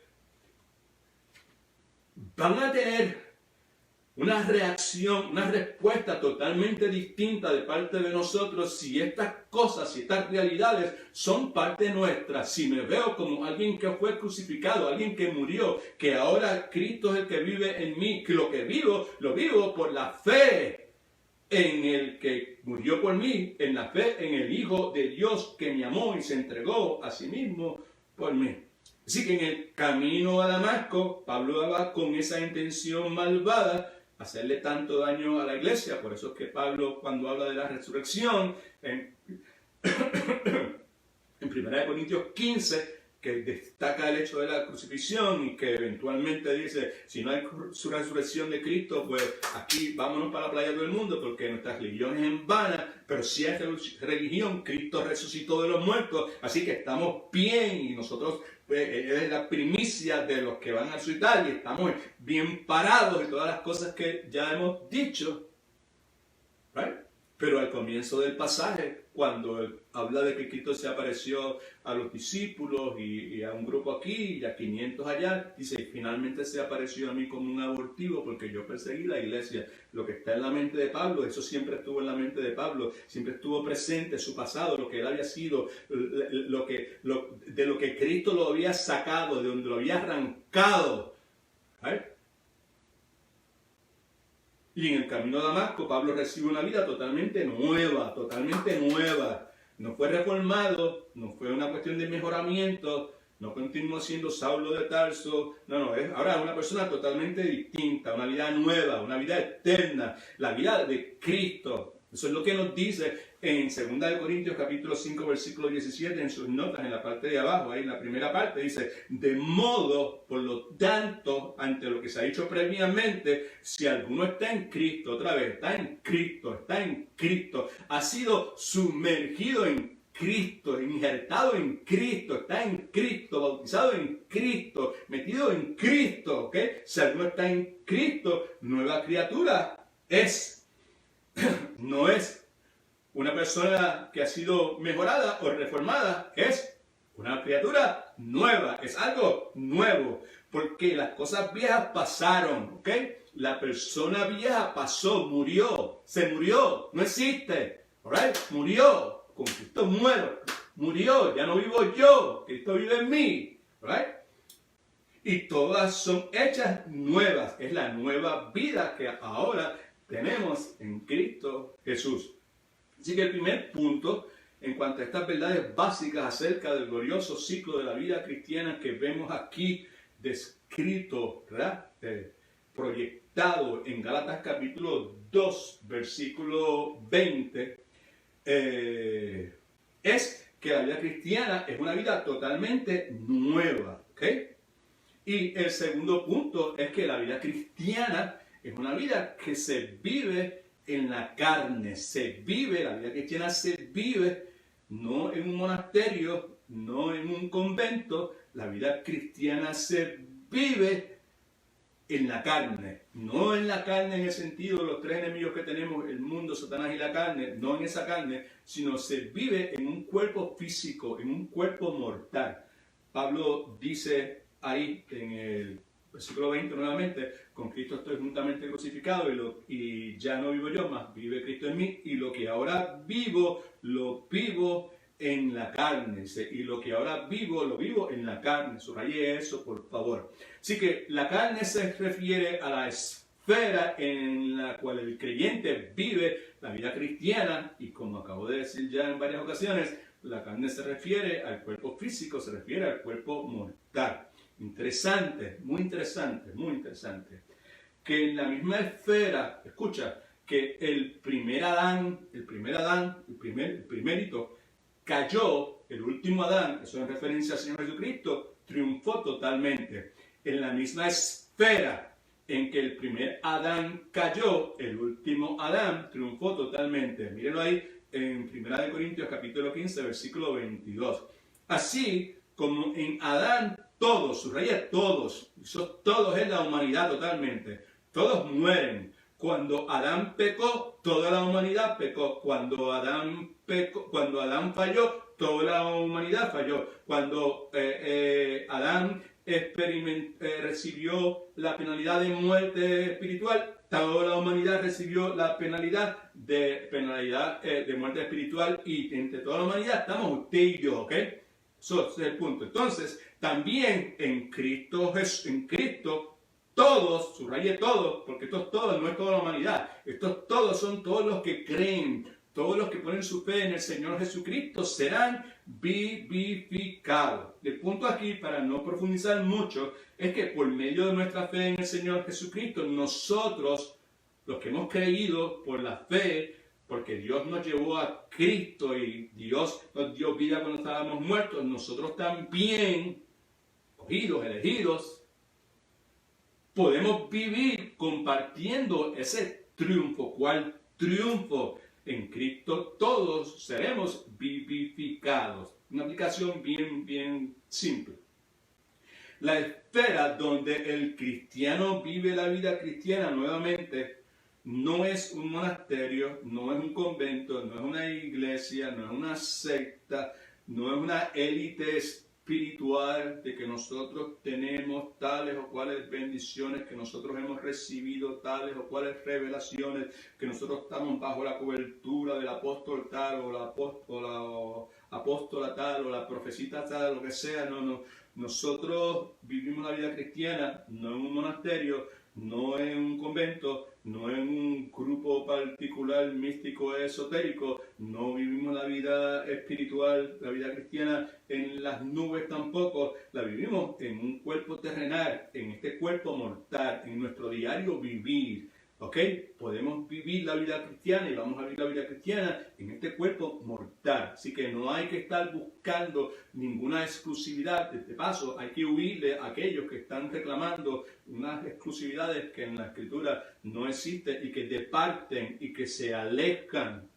van a tener una reacción, una respuesta totalmente distinta de parte de nosotros si estas cosas, si estas realidades son parte nuestra. Si me veo como alguien que fue crucificado, alguien que murió, que ahora Cristo es el que vive en mí, que lo que vivo, lo vivo por la fe en el que murió por mí, en la fe en el Hijo de Dios que me amó y se entregó a sí mismo por mí. Así que en el camino a Damasco, Pablo va con esa intención malvada, hacerle tanto daño a la iglesia. Por eso es que Pablo, cuando habla de la resurrección, en 1 Corintios 15, que destaca el hecho de la crucifixión y que eventualmente dice, si no hay su resurrección de Cristo, pues aquí vámonos para la playa del mundo, porque nuestra religión es en vana, pero si hay religión, Cristo resucitó de los muertos, así que estamos bien y nosotros es la primicia de los que van a resucitar y estamos bien parados en todas las cosas que ya hemos dicho. ¿Right? Pero al comienzo del pasaje, cuando él habla de que Cristo se apareció a los discípulos y a un grupo aquí y a 500 allá, dice, finalmente se apareció a mí como un abortivo porque yo perseguí la iglesia. Lo que está en la mente de Pablo, eso siempre estuvo en la mente de Pablo, siempre estuvo presente su pasado, lo que él había sido, de lo que Cristo lo había sacado, de donde lo había arrancado. ¿Right? Y en el camino a Damasco, Pablo recibe una vida totalmente nueva, totalmente nueva. No fue reformado, no fue una cuestión de mejoramiento, no continuó siendo Saulo de Tarso. No, es ahora una persona totalmente distinta, una vida nueva, una vida eterna, la vida de Cristo. Eso es lo que nos dice en 2 Corintios capítulo 5, versículo 17, en sus notas, en la parte de abajo, ahí en la primera parte, dice, de modo, por lo tanto, ante lo que se ha dicho previamente, si alguno está en Cristo, otra vez, está en Cristo, ha sido sumergido en Cristo, injertado en Cristo, está en Cristo, bautizado en Cristo, metido en Cristo, ¿ok? Si alguno está en Cristo, nueva criatura es. No es una persona que ha sido mejorada o reformada, es una criatura nueva, es algo nuevo, porque las cosas viejas pasaron, ¿ok? La persona vieja pasó, murió, se murió, no existe, ¿right? Murió, con Cristo murió, ya no vivo yo, Cristo vive en mí, ¿right? Y todas son hechas nuevas, es la nueva vida que ahora tenemos en Cristo Jesús. Así que el primer punto, en cuanto a estas verdades básicas acerca del glorioso ciclo de la vida cristiana que vemos aquí descrito, ¿verdad? Proyectado en Gálatas capítulo 2, versículo 20, es que la vida cristiana es una vida totalmente nueva, ¿ok? Y el segundo punto es que la vida cristiana es una vida que se vive en la carne, la vida cristiana se vive no en un monasterio, no en un convento, la vida cristiana se vive en la carne, no en la carne en el sentido de los tres enemigos que tenemos, el mundo, Satanás y la carne, no en esa carne, sino se vive en un cuerpo físico, en un cuerpo mortal. Pablo dice ahí en el versículo 20 nuevamente, con Cristo estoy juntamente crucificado y ya no vivo yo, más vive Cristo en mí, y lo que ahora vivo, lo vivo en la carne, dice, y lo que ahora vivo, lo vivo en la carne. Subraye eso, por favor. Así que la carne se refiere a la esfera en la cual el creyente vive la vida cristiana, y como acabo de decir ya en varias ocasiones, la carne se refiere al cuerpo físico, se refiere al cuerpo mortal. Interesante, muy interesante, muy interesante. Que en la misma esfera, escucha, que el primérito, cayó, el último Adán, eso en referencia al Señor Jesucristo, triunfó totalmente. En la misma esfera en que el primer Adán cayó, el último Adán triunfó totalmente. Mírenlo ahí en 1 Corintios capítulo 15, versículo 22. Así como en Adán todos, subraya todos, todos es la humanidad totalmente, todos mueren. Cuando Adán pecó, toda la humanidad pecó. Cuando Adán falló, toda la humanidad falló. Cuando Adán recibió la penalidad de muerte espiritual, toda la humanidad recibió la penalidad de muerte espiritual, y entre toda la humanidad estamos usted y yo, ¿ok? Eso es el punto. Entonces, también en Cristo, todos, subraye todos, porque estos todos no es toda la humanidad, estos todos son todos los que creen, todos los que ponen su fe en el Señor Jesucristo serán vivificados. El punto aquí, para no profundizar mucho, es que por medio de nuestra fe en el Señor Jesucristo, nosotros, los que hemos creído por la fe, porque Dios nos llevó a Cristo y Dios nos dio vida cuando estábamos muertos, nosotros también, escogidos, elegidos, podemos vivir compartiendo ese triunfo. ¿Cuál triunfo? En Cristo todos seremos vivificados. Una aplicación bien simple. La esfera donde el cristiano vive la vida cristiana nuevamente no es un monasterio, no es un convento, no es una iglesia, no es una secta, no es una élite espiritual de que nosotros tenemos tales o cuales bendiciones, que nosotros hemos recibido tales o cuales revelaciones, que nosotros estamos bajo la cobertura del apóstol tal o la apóstola tal o la profecita tal, lo que sea. No. Nosotros vivimos la vida cristiana no en un monasterio, no en un convento, no en un grupo particular místico esotérico, no vivimos la vida espiritual, la vida cristiana en las nubes tampoco, la vivimos en un cuerpo terrenal, en este cuerpo mortal, en nuestro diario vivir. ¿Ok? Podemos vivir la vida cristiana y vamos a vivir la vida cristiana en este cuerpo mortal. Así que no hay que estar buscando ninguna exclusividad. De paso, hay que huirle a aquellos que están reclamando unas exclusividades que en la Escritura no existen y que departen y que se alejan,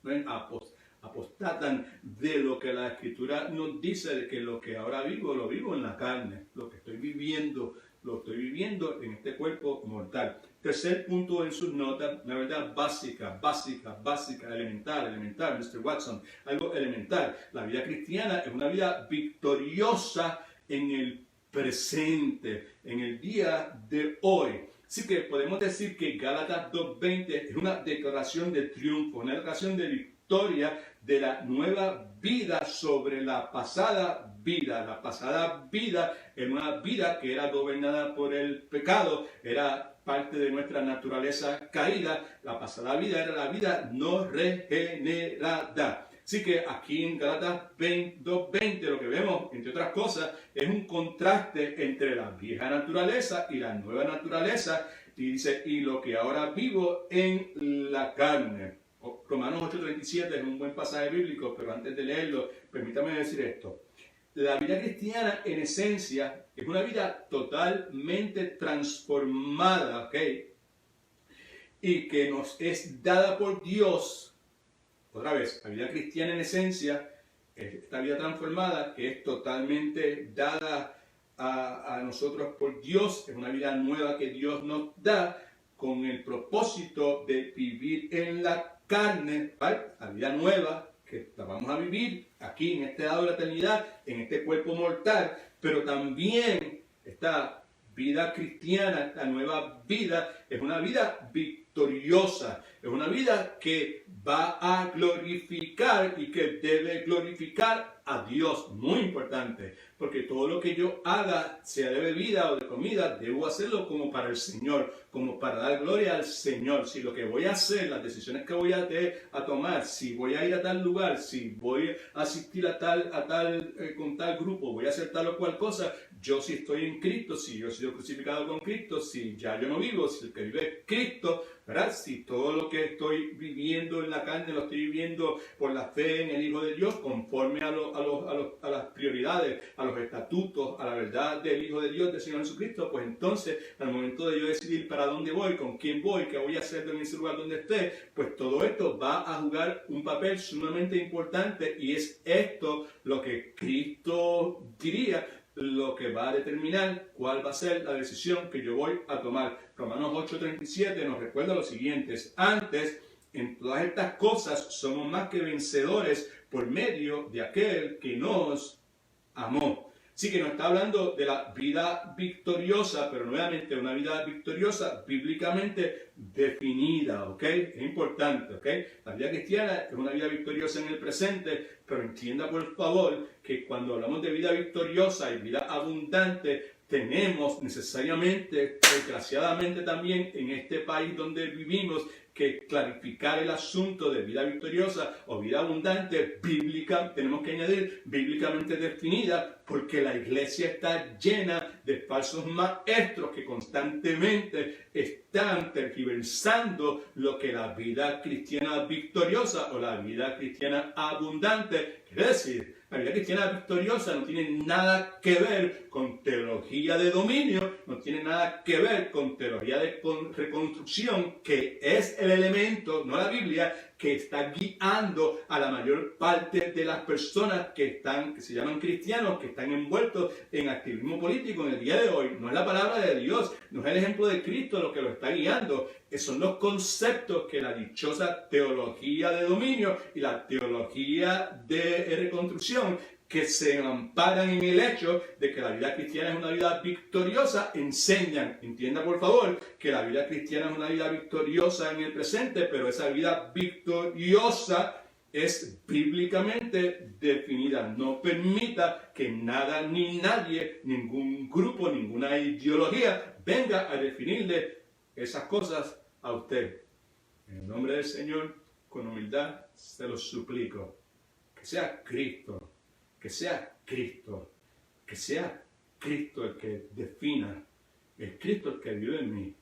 apostatan de lo que la Escritura nos dice, de que lo que ahora vivo, lo vivo en la carne. Lo que estoy viviendo, lo estoy viviendo en este cuerpo mortal. Tercer punto en sus notas, una verdad básica, elemental, Mr. Watson, algo elemental. La vida cristiana es una vida victoriosa en el presente, en el día de hoy. Así que podemos decir que Gálatas 2:20 es una declaración de triunfo, una declaración de victoria de la nueva vida sobre la pasada vida. La pasada vida era una vida que era gobernada por el pecado, era parte de nuestra naturaleza caída. La pasada vida era la vida no regenerada. Así que aquí en Gálatas 2:20 lo que vemos, entre otras cosas, es un contraste entre la vieja naturaleza y la nueva naturaleza. Y dice, y lo que ahora vivo en la carne. Romanos 8:37 es un buen pasaje bíblico, pero antes de leerlo, permítame decir esto. La vida cristiana, en esencia, es una vida totalmente transformada, ¿ok? Y que nos es dada por Dios. Otra vez, la vida cristiana, en esencia, es esta vida transformada que es totalmente dada a nosotros por Dios. Es una vida nueva que Dios nos da con el propósito de vivir en la carne, ¿vale? La vida nueva que la vamos a vivir aquí en este lado de la eternidad, en este cuerpo mortal, pero también está vida cristiana, esta nueva vida, es una vida victoriosa, es una vida que va a glorificar y que debe glorificar a Dios. Muy importante, porque todo lo que yo haga, sea de bebida o de comida, debo hacerlo como para el Señor, como para dar gloria al Señor. Si lo que voy a hacer, las decisiones que voy a tomar, si voy a ir a tal lugar, si voy a asistir con tal grupo, voy a hacer tal o cual cosa, yo si estoy en Cristo, si yo he sido crucificado con Cristo, si ya yo no vivo, si el que vive es Cristo, ¿verdad? Si todo lo que estoy viviendo en la carne lo estoy viviendo por la fe en el Hijo de Dios, conforme a las prioridades, a los estatutos, a la verdad del Hijo de Dios, del Señor Jesucristo, pues entonces al momento de yo decidir para dónde voy, con quién voy, qué voy a hacer en ese lugar donde esté, pues todo esto va a jugar un papel sumamente importante, y es esto lo que Cristo diría, lo que va a determinar cuál va a ser la decisión que yo voy a tomar. Romanos 8:37 nos recuerda lo siguiente: antes, en todas estas cosas somos más que vencedores por medio de aquel que nos amó. Sí, que nos está hablando de la vida victoriosa, pero nuevamente una vida victoriosa bíblicamente definida, ¿ok? Es importante, ¿ok? La vida cristiana es una vida victoriosa en el presente, pero entienda por favor que cuando hablamos de vida victoriosa y vida abundante, tenemos necesariamente, desgraciadamente también en este país donde vivimos, que clarificar el asunto de vida victoriosa o vida abundante bíblica, tenemos que añadir bíblicamente definida, porque la iglesia está llena de falsos maestros que constantemente están tergiversando lo que la vida cristiana victoriosa o la vida cristiana abundante quiere decir. La vida cristiana victoriosa no tiene nada que ver con teología de dominio, no tiene nada que ver con teología de reconstrucción, que es el elemento, no la Biblia, que está guiando a la mayor parte de las personas que se llaman cristianos, que están envueltos en activismo político en el día de hoy. No es la palabra de Dios, no es el ejemplo de Cristo lo que lo está guiando. Son los conceptos que la dichosa teología de dominio y la teología de reconstrucción, que se amparan en el hecho de que la vida cristiana es una vida victoriosa, enseñan. Entienda por favor que la vida cristiana es una vida victoriosa en el presente, pero esa vida victoriosa es bíblicamente definida. No permita que nada ni nadie, ningún grupo, ninguna ideología venga a definirle esas cosas a usted. En el nombre del Señor, con humildad, se lo suplico. Que sea Cristo. Que sea Cristo, que sea Cristo el que defina, es Cristo el que vive en mí.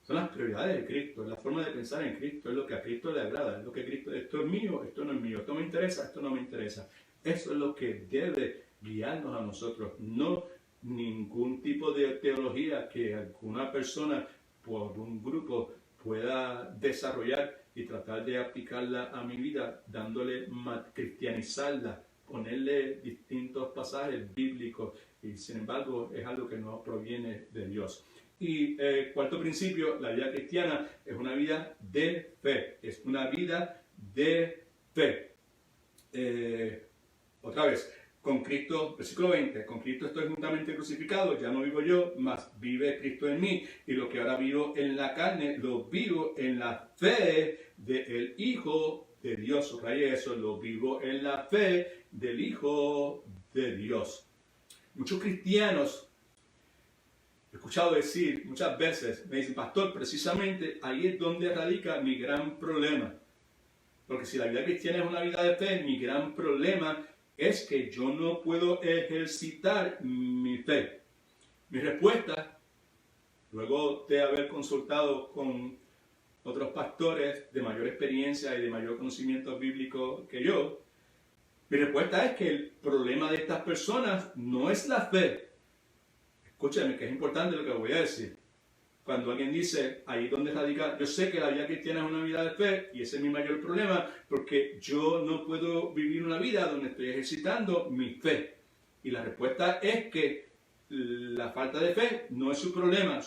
Son las prioridades de Cristo, es la forma de pensar en Cristo, es lo que a Cristo le agrada, es lo que Cristo, esto es mío, esto no es mío, esto me interesa, esto no me interesa. Eso es lo que debe guiarnos a nosotros, no ningún tipo de teología que alguna persona por un grupo pueda desarrollar y tratar de aplicarla a mi vida, dándole cristianizarla, ponerle distintos pasajes bíblicos, y sin embargo es algo que no proviene de Dios. Y cuarto principio, la vida cristiana es una vida de fe, es una vida de fe. Otra vez, con Cristo, versículo 20, con Cristo estoy juntamente crucificado, ya no vivo yo, mas vive Cristo en mí, y lo que ahora vivo en la carne, lo vivo en la fe del Hijo de Dios. Subraye eso, lo vivo en la fe del Hijo de Dios. Muchos cristianos, he escuchado decir muchas veces, me dicen: pastor, precisamente ahí es donde radica mi gran problema. Porque si la vida cristiana es una vida de fe, mi gran problema es que yo no puedo ejercitar mi fe. Mi respuesta, luego de haber consultado con otros pastores de mayor experiencia y de mayor conocimiento bíblico que yo, mi respuesta es que el problema de estas personas no es la fe. Escúchame, que es importante lo que voy a decir. Cuando alguien dice, ahí donde radica, yo sé que la vida cristiana es una vida de fe, y ese es mi mayor problema, porque yo no puedo vivir una vida donde estoy ejercitando mi fe. Y la respuesta es que la falta de fe no es su problema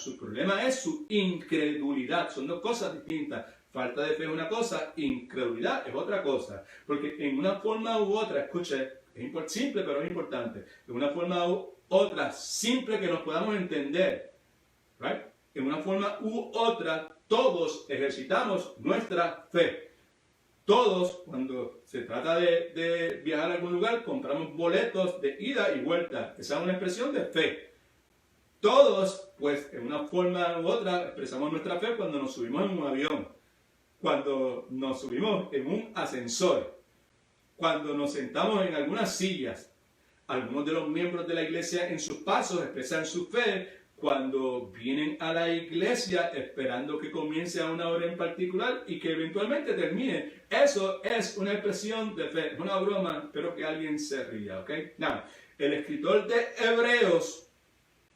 es su incredulidad. Son dos cosas distintas. Falta de fe es una cosa, incredulidad es otra cosa. Porque en una forma u otra, escuche, es simple pero es importante, en una forma u otra, simple que nos podamos entender, right? En una forma u otra, todos ejercitamos nuestra fe. Todos, cuando se trata de viajar a algún lugar, compramos boletos de ida y vuelta. Esa es una expresión de fe. Todos, pues, en una forma u otra, expresamos nuestra fe cuando nos subimos en un avión, cuando nos subimos en un ascensor, cuando nos sentamos en algunas sillas. Algunos de los miembros de la iglesia en sus pasos expresan su fe cuando vienen a la iglesia esperando que comience a una hora en particular y que eventualmente termine. Eso es una expresión de fe. Es una broma, espero que alguien se ría, ¿ok? Now, el escritor de Hebreos,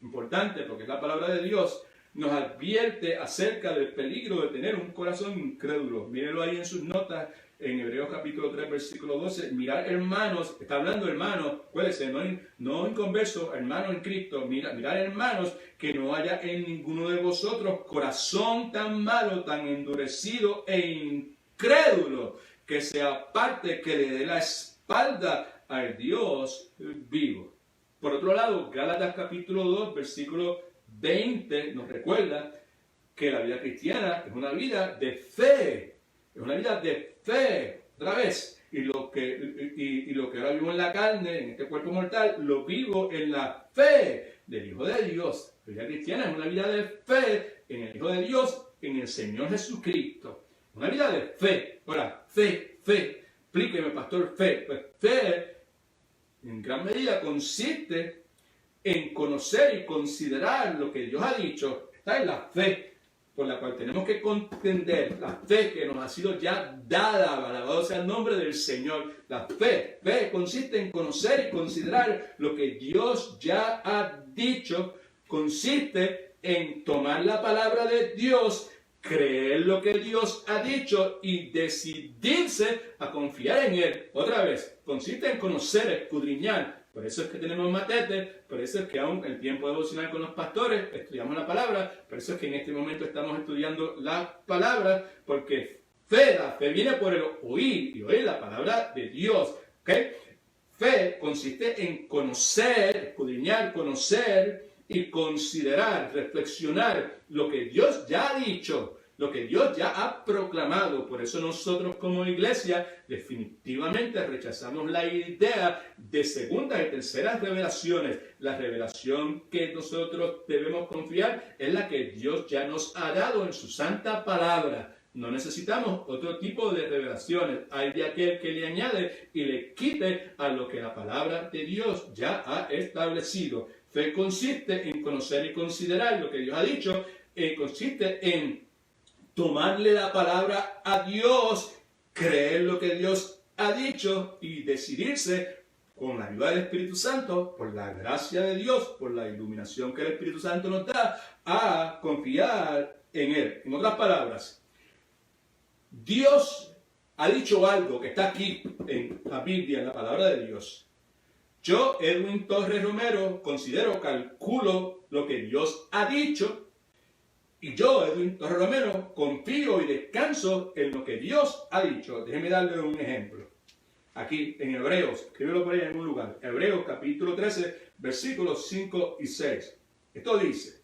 importante porque es la palabra de Dios, nos advierte acerca del peligro de tener un corazón incrédulo. Mírenlo ahí en sus notas, en Hebreos capítulo 3, versículo 12. Mirar, hermanos, está hablando hermanos, puede ser, no inconversos, hermanos en Cristo. Mirar, hermanos, que no haya en ninguno de vosotros corazón tan malo, tan endurecido e incrédulo, que se aparte, que le dé la espalda al Dios vivo. Por otro lado, Gálatas capítulo 2, versículo 20 nos recuerda que la vida cristiana es una vida de fe. Es una vida de fe. Otra vez. Y lo que ahora vivo en la carne, en este cuerpo mortal, lo vivo en la fe del Hijo de Dios. La vida cristiana es una vida de fe en el Hijo de Dios, en el Señor Jesucristo. Una vida de fe. Ahora, fe. Explíqueme, pastor, fe. Pues fe, en gran medida, consiste en conocer y considerar lo que Dios ha dicho. Está en la fe por la cual tenemos que comprender, la fe que nos ha sido ya dada, alabado sea el nombre del Señor. La fe consiste en conocer y considerar lo que Dios ya ha dicho, consiste en tomar la palabra de Dios, creer lo que Dios ha dicho y decidirse a confiar en Él. Otra vez, consiste en conocer, escudriñar. Por eso es que tenemos matete, por eso es que aún en el tiempo devocional con los pastores estudiamos la palabra, por eso es que en este momento estamos estudiando la palabra, porque la fe viene por el oír y oír la palabra de Dios. ¿Okay? Fe consiste en conocer, escudriñar, conocer y considerar, reflexionar lo que Dios ya ha dicho, lo que Dios ya ha proclamado. Por eso nosotros como iglesia definitivamente rechazamos la idea de segundas y terceras revelaciones. La revelación que nosotros debemos confiar es la que Dios ya nos ha dado en su santa palabra. No necesitamos otro tipo de revelaciones. Hay de aquel que le añade y le quite a lo que la palabra de Dios ya ha establecido. Fe consiste en conocer y considerar lo que Dios ha dicho. Consiste en tomarle la palabra a Dios, creer lo que Dios ha dicho y decidirse con la ayuda del Espíritu Santo, por la gracia de Dios, por la iluminación que el Espíritu Santo nos da, a confiar en Él. En otras palabras, Dios ha dicho algo que está aquí en la Biblia, en la palabra de Dios. Yo, Edwin Torres Romero, calculo lo que Dios ha dicho. Y yo, Edwin Torres Romero, confío y descanso en lo que Dios ha dicho. Déjenme darle un ejemplo. Aquí en Hebreos, escríbelo por ahí en algún lugar. Hebreos capítulo 13, versículos 5 y 6. Esto dice: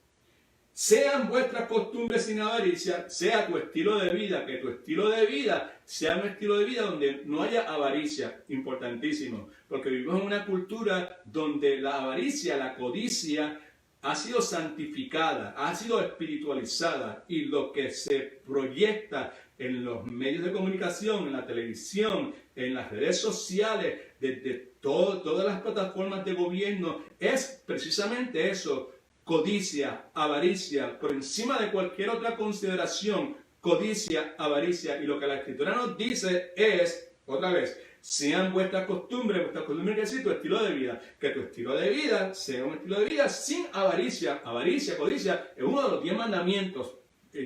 sean vuestras costumbres sin avaricia, sea tu estilo de vida, que tu estilo de vida sea un estilo de vida donde no haya avaricia. Importantísimo, porque vivimos en una cultura donde la avaricia, la codicia, ha sido santificada, ha sido espiritualizada, y lo que se proyecta en los medios de comunicación, en la televisión, en las redes sociales, desde todas las plataformas de gobierno, es precisamente eso: codicia, avaricia, por encima de cualquier otra consideración, codicia, avaricia. Y lo que la Escritura nos dice es, otra vez, sean vuestras costumbres quiere decir tu estilo de vida, que tu estilo de vida sea un estilo de vida sin avaricia. Avaricia, codicia, es uno de los 10 mandamientos,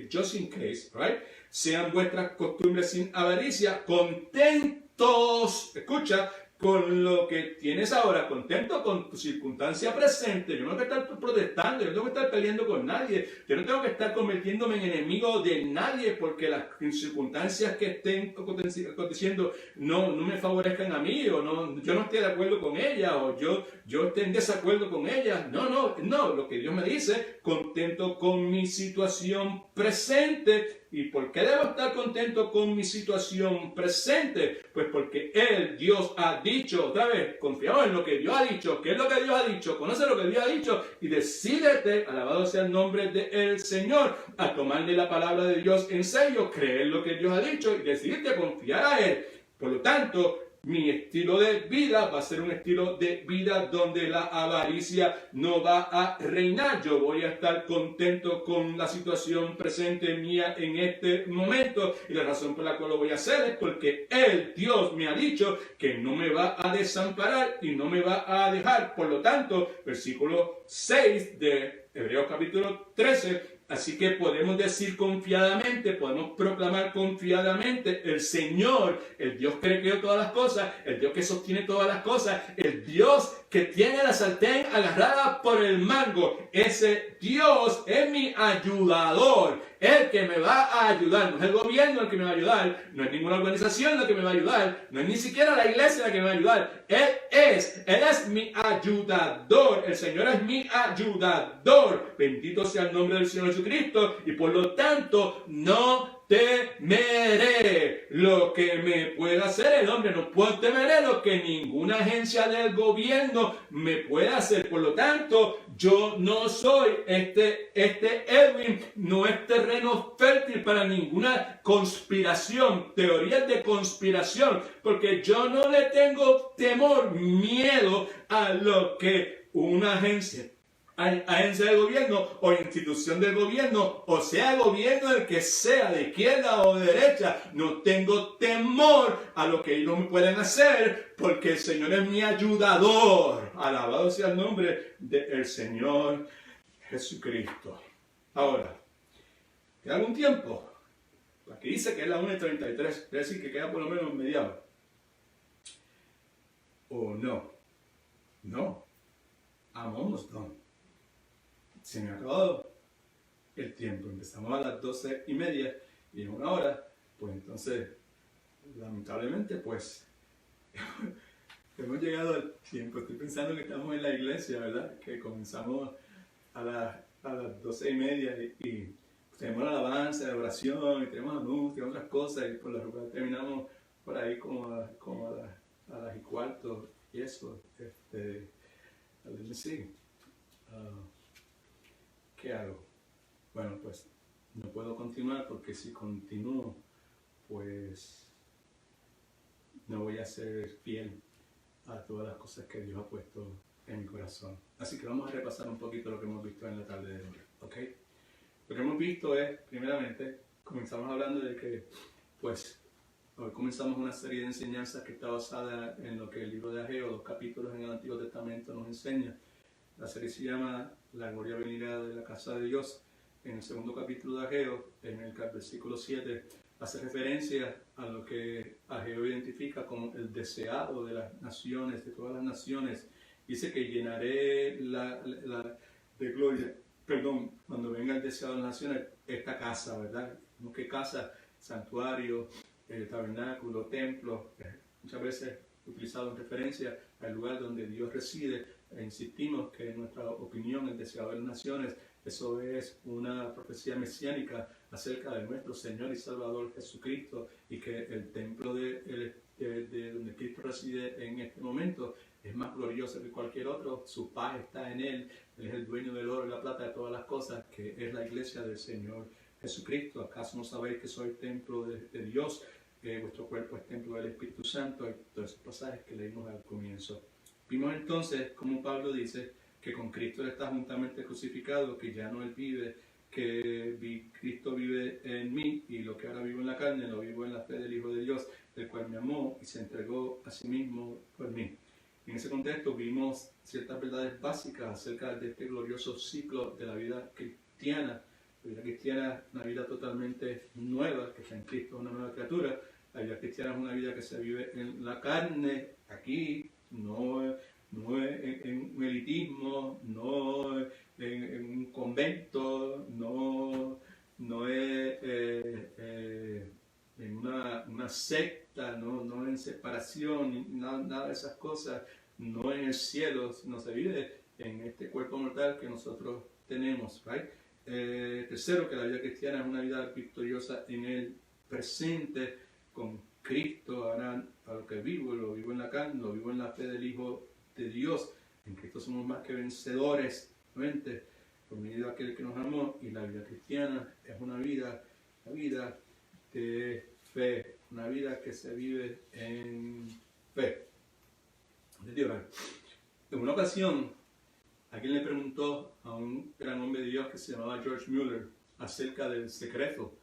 just in case, right? Sean vuestras costumbres sin avaricia, contentos, escucha, con lo que tienes ahora, contento con tu circunstancia presente. Yo no tengo que estar protestando, yo no tengo que estar peleando con nadie, yo no tengo que estar convirtiéndome en enemigo de nadie porque las circunstancias que estén aconteciendo no me favorezcan a mí, o no, yo no esté de acuerdo con ellas, o yo esté en desacuerdo con ellas. No, lo que Dios me dice, contento con mi situación presente. ¿Y por qué debo estar contento con mi situación presente? Pues porque Dios ha dicho, otra vez, confiamos en lo que Dios ha dicho. ¿Qué es lo que Dios ha dicho? Conoce lo que Dios ha dicho y decídete, alabado sea el nombre del Señor, a tomarle la palabra de Dios en serio, creer lo que Dios ha dicho y decidirte confiar a Él. Por lo tanto, mi estilo de vida va a ser un estilo de vida donde la avaricia no va a reinar. Yo voy a estar contento con la situación presente mía en este momento. Y la razón por la cual lo voy a hacer es porque Dios me ha dicho que no me va a desamparar y no me va a dejar. Por lo tanto, versículo 6 de Hebreos capítulo 13, así que podemos decir confiadamente, podemos proclamar confiadamente, el Señor, el Dios que creó todas las cosas, el Dios que sostiene todas las cosas, el Dios que tiene la sartén agarrada por el mango, ese Dios es mi ayudador, el que me va a ayudar. No es el gobierno el que me va a ayudar, no es ninguna organización la que me va a ayudar, no es ni siquiera la iglesia la que me va a ayudar. Él es mi ayudador, el Señor es mi ayudador. Bendito sea el nombre del Señor Jesucristo, y por lo tanto no temeré lo que me pueda hacer el hombre, no puedo temer lo que ninguna agencia del gobierno me pueda hacer. Por lo tanto, yo no soy este Edwin, no es terreno fértil para ninguna conspiración, teorías de conspiración, porque yo no le tengo temor, miedo a lo que una agencia del gobierno o institución del gobierno, o sea el gobierno el que sea, de izquierda o de derecha, no tengo temor a lo que ellos me pueden hacer, porque el Señor es mi ayudador. Alabado sea el nombre del Señor Jesucristo. Ahora, queda algún tiempo. Aquí dice que es la 1:33, es decir, que queda por lo menos mediado. ¿O no? No. I'm almost done. Se me ha acabado el tiempo. Empezamos a las 12:30 y en una hora, pues entonces, lamentablemente, pues, hemos llegado al tiempo. Estoy pensando que estamos en la iglesia, ¿verdad? Que comenzamos a las 12:30 y tenemos la alabanza, la oración, y tenemos anuncios, otras cosas, y por lo regular terminamos por ahí como a las 1:15 y eso. Let me see. ¿Qué hago? Bueno, pues no puedo continuar porque si continúo, pues no voy a ser fiel a todas las cosas que Dios ha puesto en mi corazón. Así que vamos a repasar un poquito lo que hemos visto en la tarde de hoy, ¿ok? Lo que hemos visto es, primeramente, comenzamos hablando de que, pues, hoy comenzamos una serie de enseñanzas que está basada en lo que el libro de Ageo, los capítulos en el Antiguo Testamento nos enseña. La serie se llama La gloria venidera de la casa de Dios. En el segundo capítulo de Ageo, en el versículo 7, hace referencia a lo que Ageo identifica como el deseado de las naciones, de todas las naciones. Dice que llenaré de gloria, cuando venga el deseado de las naciones, esta casa, ¿verdad? ¿No? ¿Qué casa? Santuario, tabernáculo, templo, muchas veces utilizado en referencia al lugar donde Dios reside. Insistimos que en nuestra opinión el deseado de las naciones, eso es una profecía mesiánica acerca de nuestro Señor y Salvador Jesucristo, y que el templo de donde Cristo reside en este momento es más glorioso que cualquier otro. Su paz está en Él. Él es el dueño del oro y la plata, de todas las cosas, que es la iglesia del Señor Jesucristo. ¿Acaso no sabéis que soy templo de Dios? Vuestro cuerpo es templo del Espíritu Santo. Y todos esos pasajes que leímos al comienzo. Vimos entonces como Pablo dice que con Cristo Él está juntamente crucificado, que ya no Él vive, que Cristo vive en mí, y lo que ahora vivo en la carne lo vivo en la fe del Hijo de Dios, el cual me amó y se entregó a sí mismo por mí. En ese contexto vimos ciertas verdades básicas acerca de este glorioso ciclo de la vida cristiana. La vida cristiana es una vida totalmente nueva, que está en Cristo, una nueva criatura. La vida cristiana es una vida que se vive en la carne, aquí, no en un elitismo, no en un convento, no es en una secta, no en separación, nada de esas cosas, no en el cielo, sino se vive en este cuerpo mortal que nosotros tenemos, right? Tercero, que la vida cristiana es una vida victoriosa en el presente con Cristo. Ahora, a lo que vivo, lo vivo en la carne, lo vivo en la fe del Hijo de Dios. En Cristo somos más que vencedores, realmente, por medio de aquel que nos amó. Y la vida cristiana es una vida de fe, una vida que se vive en fe. En una ocasión, alguien le preguntó a un gran hombre de Dios que se llamaba George Mueller acerca del secreto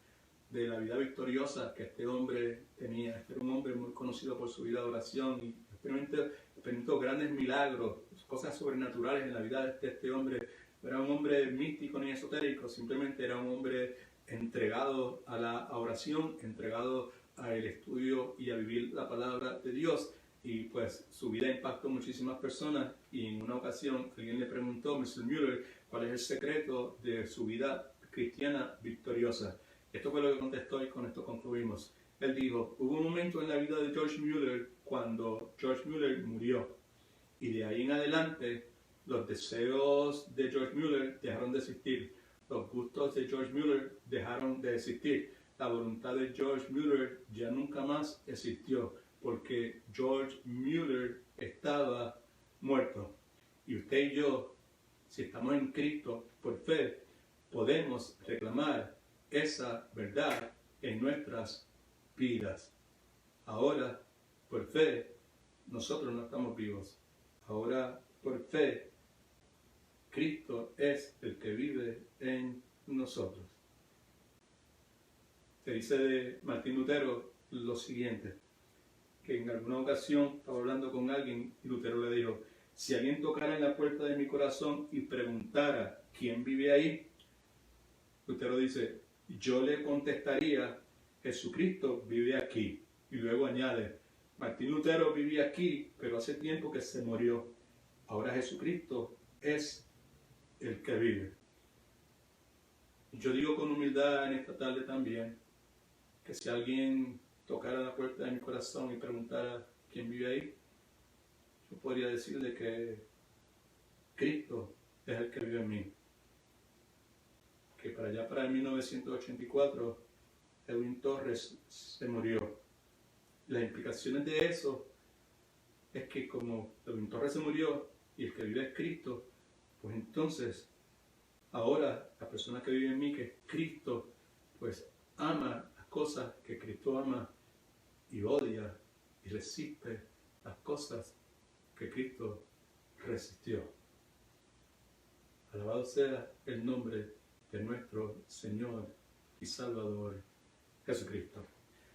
de la vida victoriosa que este hombre tenía. Este era un hombre muy conocido por su vida de oración y experimentó grandes milagros, cosas sobrenaturales en la vida de este hombre. No era un hombre místico ni esotérico, simplemente era un hombre entregado a la oración, entregado al estudio y a vivir la palabra de Dios. Y pues su vida impactó muchísimas personas, y en una ocasión alguien le preguntó a Mr. Mueller cuál es el secreto de su vida cristiana victoriosa. Esto fue lo que contestó y con esto concluimos. Él dijo: hubo un momento en la vida de George Mueller cuando George Mueller murió, y de ahí en adelante los deseos de George Mueller dejaron de existir, los gustos de George Mueller dejaron de existir, la voluntad de George Mueller ya nunca más existió, porque George Mueller estaba muerto. Y usted y yo, si estamos en Cristo por fe, podemos reclamar esa verdad en nuestras vidas. Ahora, por fe, nosotros no estamos vivos. Ahora, por fe, Cristo es el que vive en nosotros. Se dice de Martín Lutero lo siguiente, que en alguna ocasión estaba hablando con alguien y Lutero le dijo: si alguien tocara en la puerta de mi corazón y preguntara quién vive ahí, Lutero dice, yo le contestaría: Jesucristo vive aquí. Y luego añade: Martín Lutero vivía aquí, pero hace tiempo que se murió. Ahora Jesucristo es el que vive. Y yo digo con humildad en esta tarde también, que si alguien tocara la puerta de mi corazón y preguntara quién vive ahí, yo podría decirle que Cristo es el que vive en mí. Que para allá, para el 1984, Edwin Torres se murió. Las implicaciones de eso es que como Edwin Torres se murió y el que vive es Cristo, pues entonces ahora la persona que vive en mí, que es Cristo, pues ama las cosas que Cristo ama y odia y resiste las cosas que Cristo resistió. Alabado sea el nombre de nuestro Señor y Salvador Jesucristo.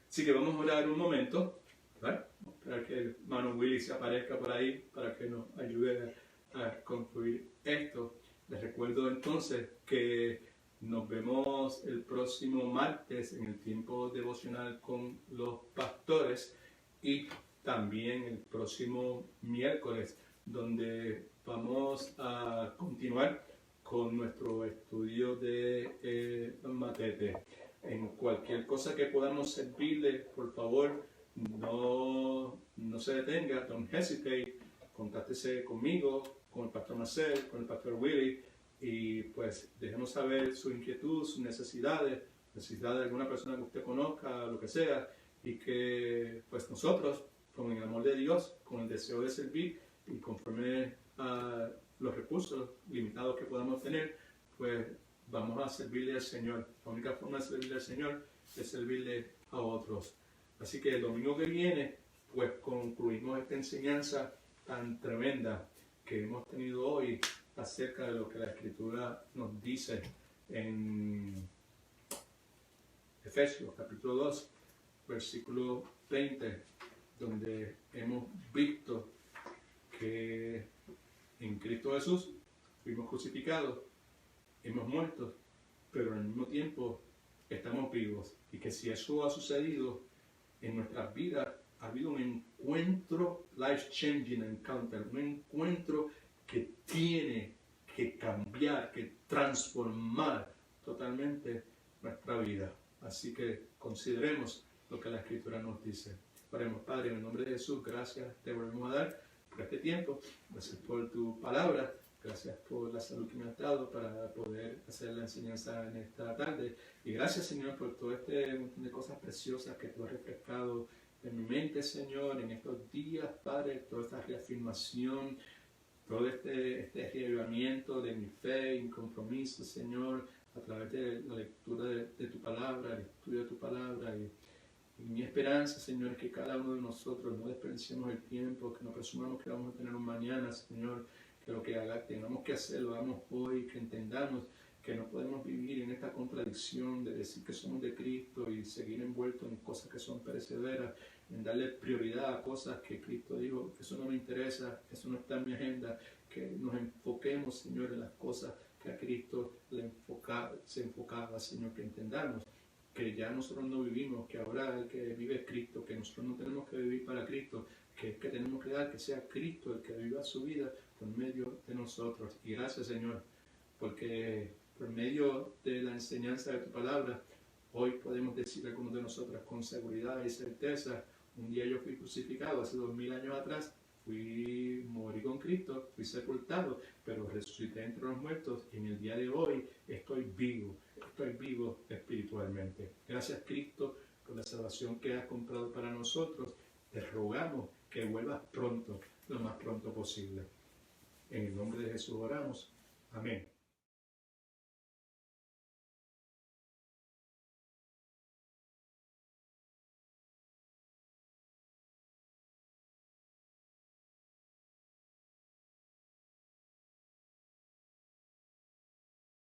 Así que vamos a orar un momento, ¿verdad? Vamos a esperar que el hermano Willy se aparezca por ahí para que nos ayude a concluir esto. Les recuerdo entonces que nos vemos el próximo martes en el tiempo devocional con los pastores, y también el próximo miércoles, donde vamos a continuar con nuestro estudio de Matete. En cualquier cosa que podamos servirle, por favor, no se detenga, don't hesitate, contáctese conmigo, con el pastor Marcel, con el pastor Willy, y pues dejemos saber su inquietud, sus necesidades, necesidad de alguna persona que usted conozca, lo que sea, y que pues nosotros, con el amor de Dios, con el deseo de servir y conforme a los recursos limitados que podamos tener, pues vamos a servirle al Señor. La única forma de servirle al Señor es servirle a otros. Así que el domingo que viene, pues concluimos esta enseñanza tan tremenda que hemos tenido hoy acerca de lo que la Escritura nos dice en Efesios capítulo 2, versículo 20, donde hemos visto que en Cristo Jesús fuimos crucificados, hemos muerto, pero al mismo tiempo estamos vivos, y que si eso ha sucedido en nuestras vidas ha habido un encuentro, life-changing encounter, un encuentro que tiene que cambiar, que transformar totalmente nuestra vida. Así que consideremos lo que la Escritura nos dice. Oremos, Padre, en el nombre de Jesús, gracias te volvemos a dar por este tiempo, gracias por tu palabra, gracias por la salud que me has dado para poder hacer la enseñanza en esta tarde. Y gracias, Señor, por todo este montón de cosas preciosas que tú has refrescado en mi mente, Señor, en estos días, Padre, toda esta reafirmación, todo este reavivamiento de mi fe y mi compromiso, Señor, a través de la lectura de tu palabra, el estudio de tu palabra. Y mi esperanza, Señor, es que cada uno de nosotros no desperdiciemos el tiempo, que no presumamos que vamos a tener un mañana, Señor, que lo que tengamos que hacer lo hagamos hoy, que entendamos que no podemos vivir en esta contradicción de decir que somos de Cristo y seguir envueltos en cosas que son perecederas, en darle prioridad a cosas que Cristo dijo, que eso no me interesa, eso no está en mi agenda, que nos enfoquemos, Señor, en las cosas que a Cristo se enfocaba, Señor, que entendamos que ya nosotros no vivimos, que ahora el que vive es Cristo, que nosotros no tenemos que vivir para Cristo, que es que tenemos que dar que sea Cristo el que viva su vida por medio de nosotros. Y gracias, Señor, porque por medio de la enseñanza de tu palabra, hoy podemos decir algunos de nosotros con seguridad y certeza, un día yo fui crucificado, hace 2000 años atrás, morí con Cristo, fui sepultado, pero resucité entre los muertos y en el día de hoy estoy vivo espiritualmente. Gracias, Cristo, por la salvación que has comprado para nosotros. Te rogamos que vuelvas pronto, lo más pronto posible. En el nombre de Jesús oramos. Amén.